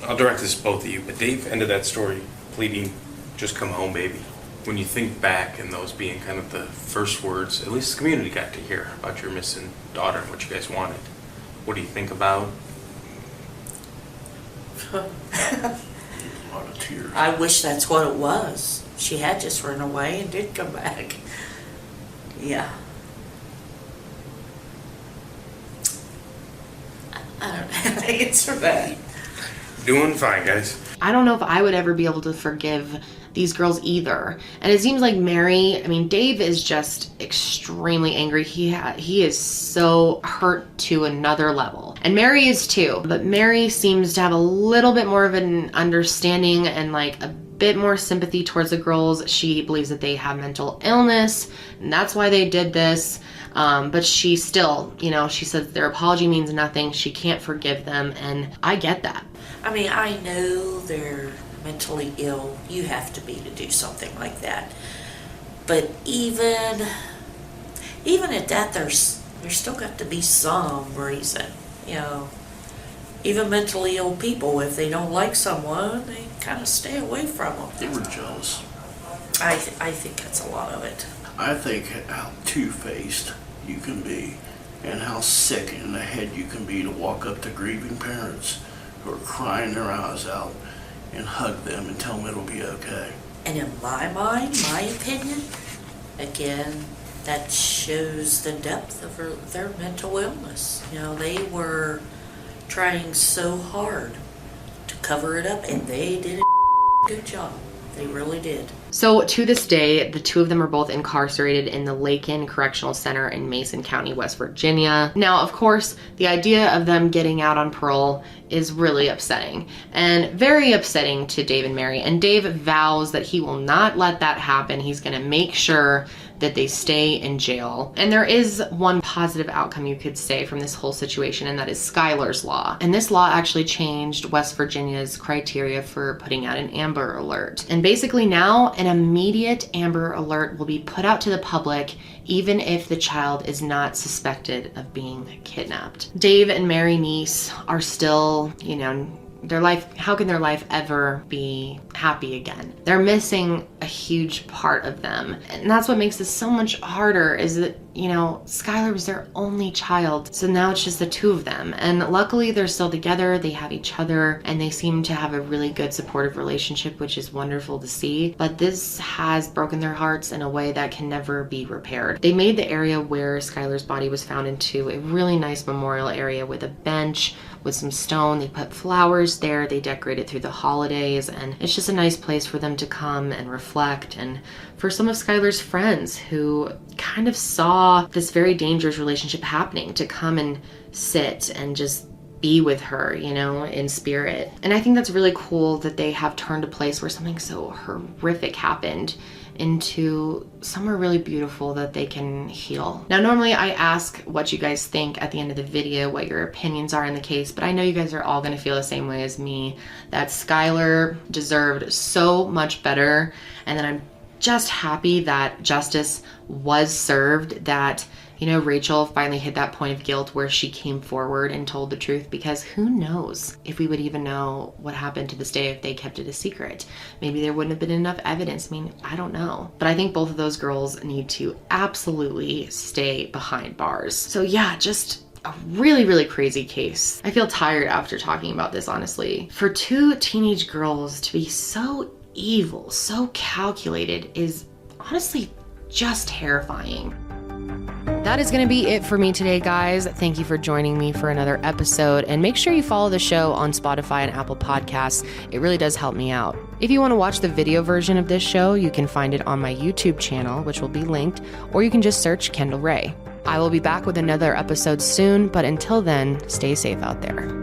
I'll direct this to both of you, but Dave ended that story pleading, "Just come home, baby." When you think back and those being kind of the first words, at least the community got to hear about your missing daughter and what you guys wanted, what do you think about? A lot of tears. I wish that's what it was. She had just run away and did come back. Yeah. I don't know how to answer that. Doing fine, guys. I don't know if I would ever be able to forgive these girls either. And it seems like Mary, I mean, Dave is just extremely angry. He is so hurt to another level. And Mary is too. But Mary seems to have a little bit more of an understanding and like a bit more sympathy towards the girls. She believes that they have mental illness and that's why they did this. But she still, you know, she says their apology means nothing. She can't forgive them. And I get that. I mean, I know they're mentally ill. You have to be to do something like that. But even at that, there's still got to be some reason. You know, even mentally ill people, if they don't like someone, they kind of stay away from them. They were jealous. I think that's a lot of it. I think how two-faced you can be and how sick in the head you can be to walk up to grieving parents who are crying their eyes out and hug them and tell them it'll be okay. And in my mind, my opinion, again, that shows the depth of their mental illness. You know, they were trying so hard to cover it up, and they did a good job. They really did. So to this day, the two of them are both incarcerated in the Lakin Correctional Center in Mason County, West Virginia. Now, of course, the idea of them getting out on parole is really upsetting and very upsetting to Dave and Mary. And Dave vows that he will not let that happen. He's going to make sure that they stay in jail. And there is one positive outcome you could say from this whole situation, and that is Skylar's Law. And this law actually changed West Virginia's criteria for putting out an Amber Alert. And basically now an immediate Amber Alert will be put out to the public even if the child is not suspected of being kidnapped. Dave and Mary Neese are still, you know, their life, how can their life ever be happy again? They're missing a huge part of them. And that's what makes this so much harder, is that, you know, Skylar was their only child. So now it's just the two of them. And luckily they're still together, they have each other, and they seem to have a really good supportive relationship, which is wonderful to see. But this has broken their hearts in a way that can never be repaired. They made the area where Skylar's body was found into a really nice memorial area with a bench, with some stone. They put flowers there, they decorated through the holidays, and it's just a nice place for them to come and reflect. And for some of Skylar's friends who kind of saw this very dangerous relationship happening, to come and sit and just be with her, you know, in spirit. And I think that's really cool that they have turned a place where something so horrific happened into somewhere really beautiful that they can heal. Now, normally I ask what you guys think at the end of the video, what your opinions are in the case, but I know you guys are all gonna feel the same way as me, that Skylar deserved so much better, and that I'm just happy that justice was served, that, you know, Rachel finally hit that point of guilt where she came forward and told the truth, because who knows if we would even know what happened to this day if they kept it a secret. Maybe there wouldn't have been enough evidence. I mean, I don't know. But I think both of those girls need to absolutely stay behind bars. So yeah, just a really, really crazy case. I feel tired after talking about this, honestly. For two teenage girls to be so evil, so calculated, is honestly just terrifying. That is going to be it for me today, guys. Thank you for joining me for another episode, and make sure you follow the show on Spotify and Apple Podcasts. It really does help me out. If you want to watch the video version of this show, you can find it on my YouTube channel, which will be linked, or you can just search Kendall Rae. I will be back with another episode soon, but until then, stay safe out there.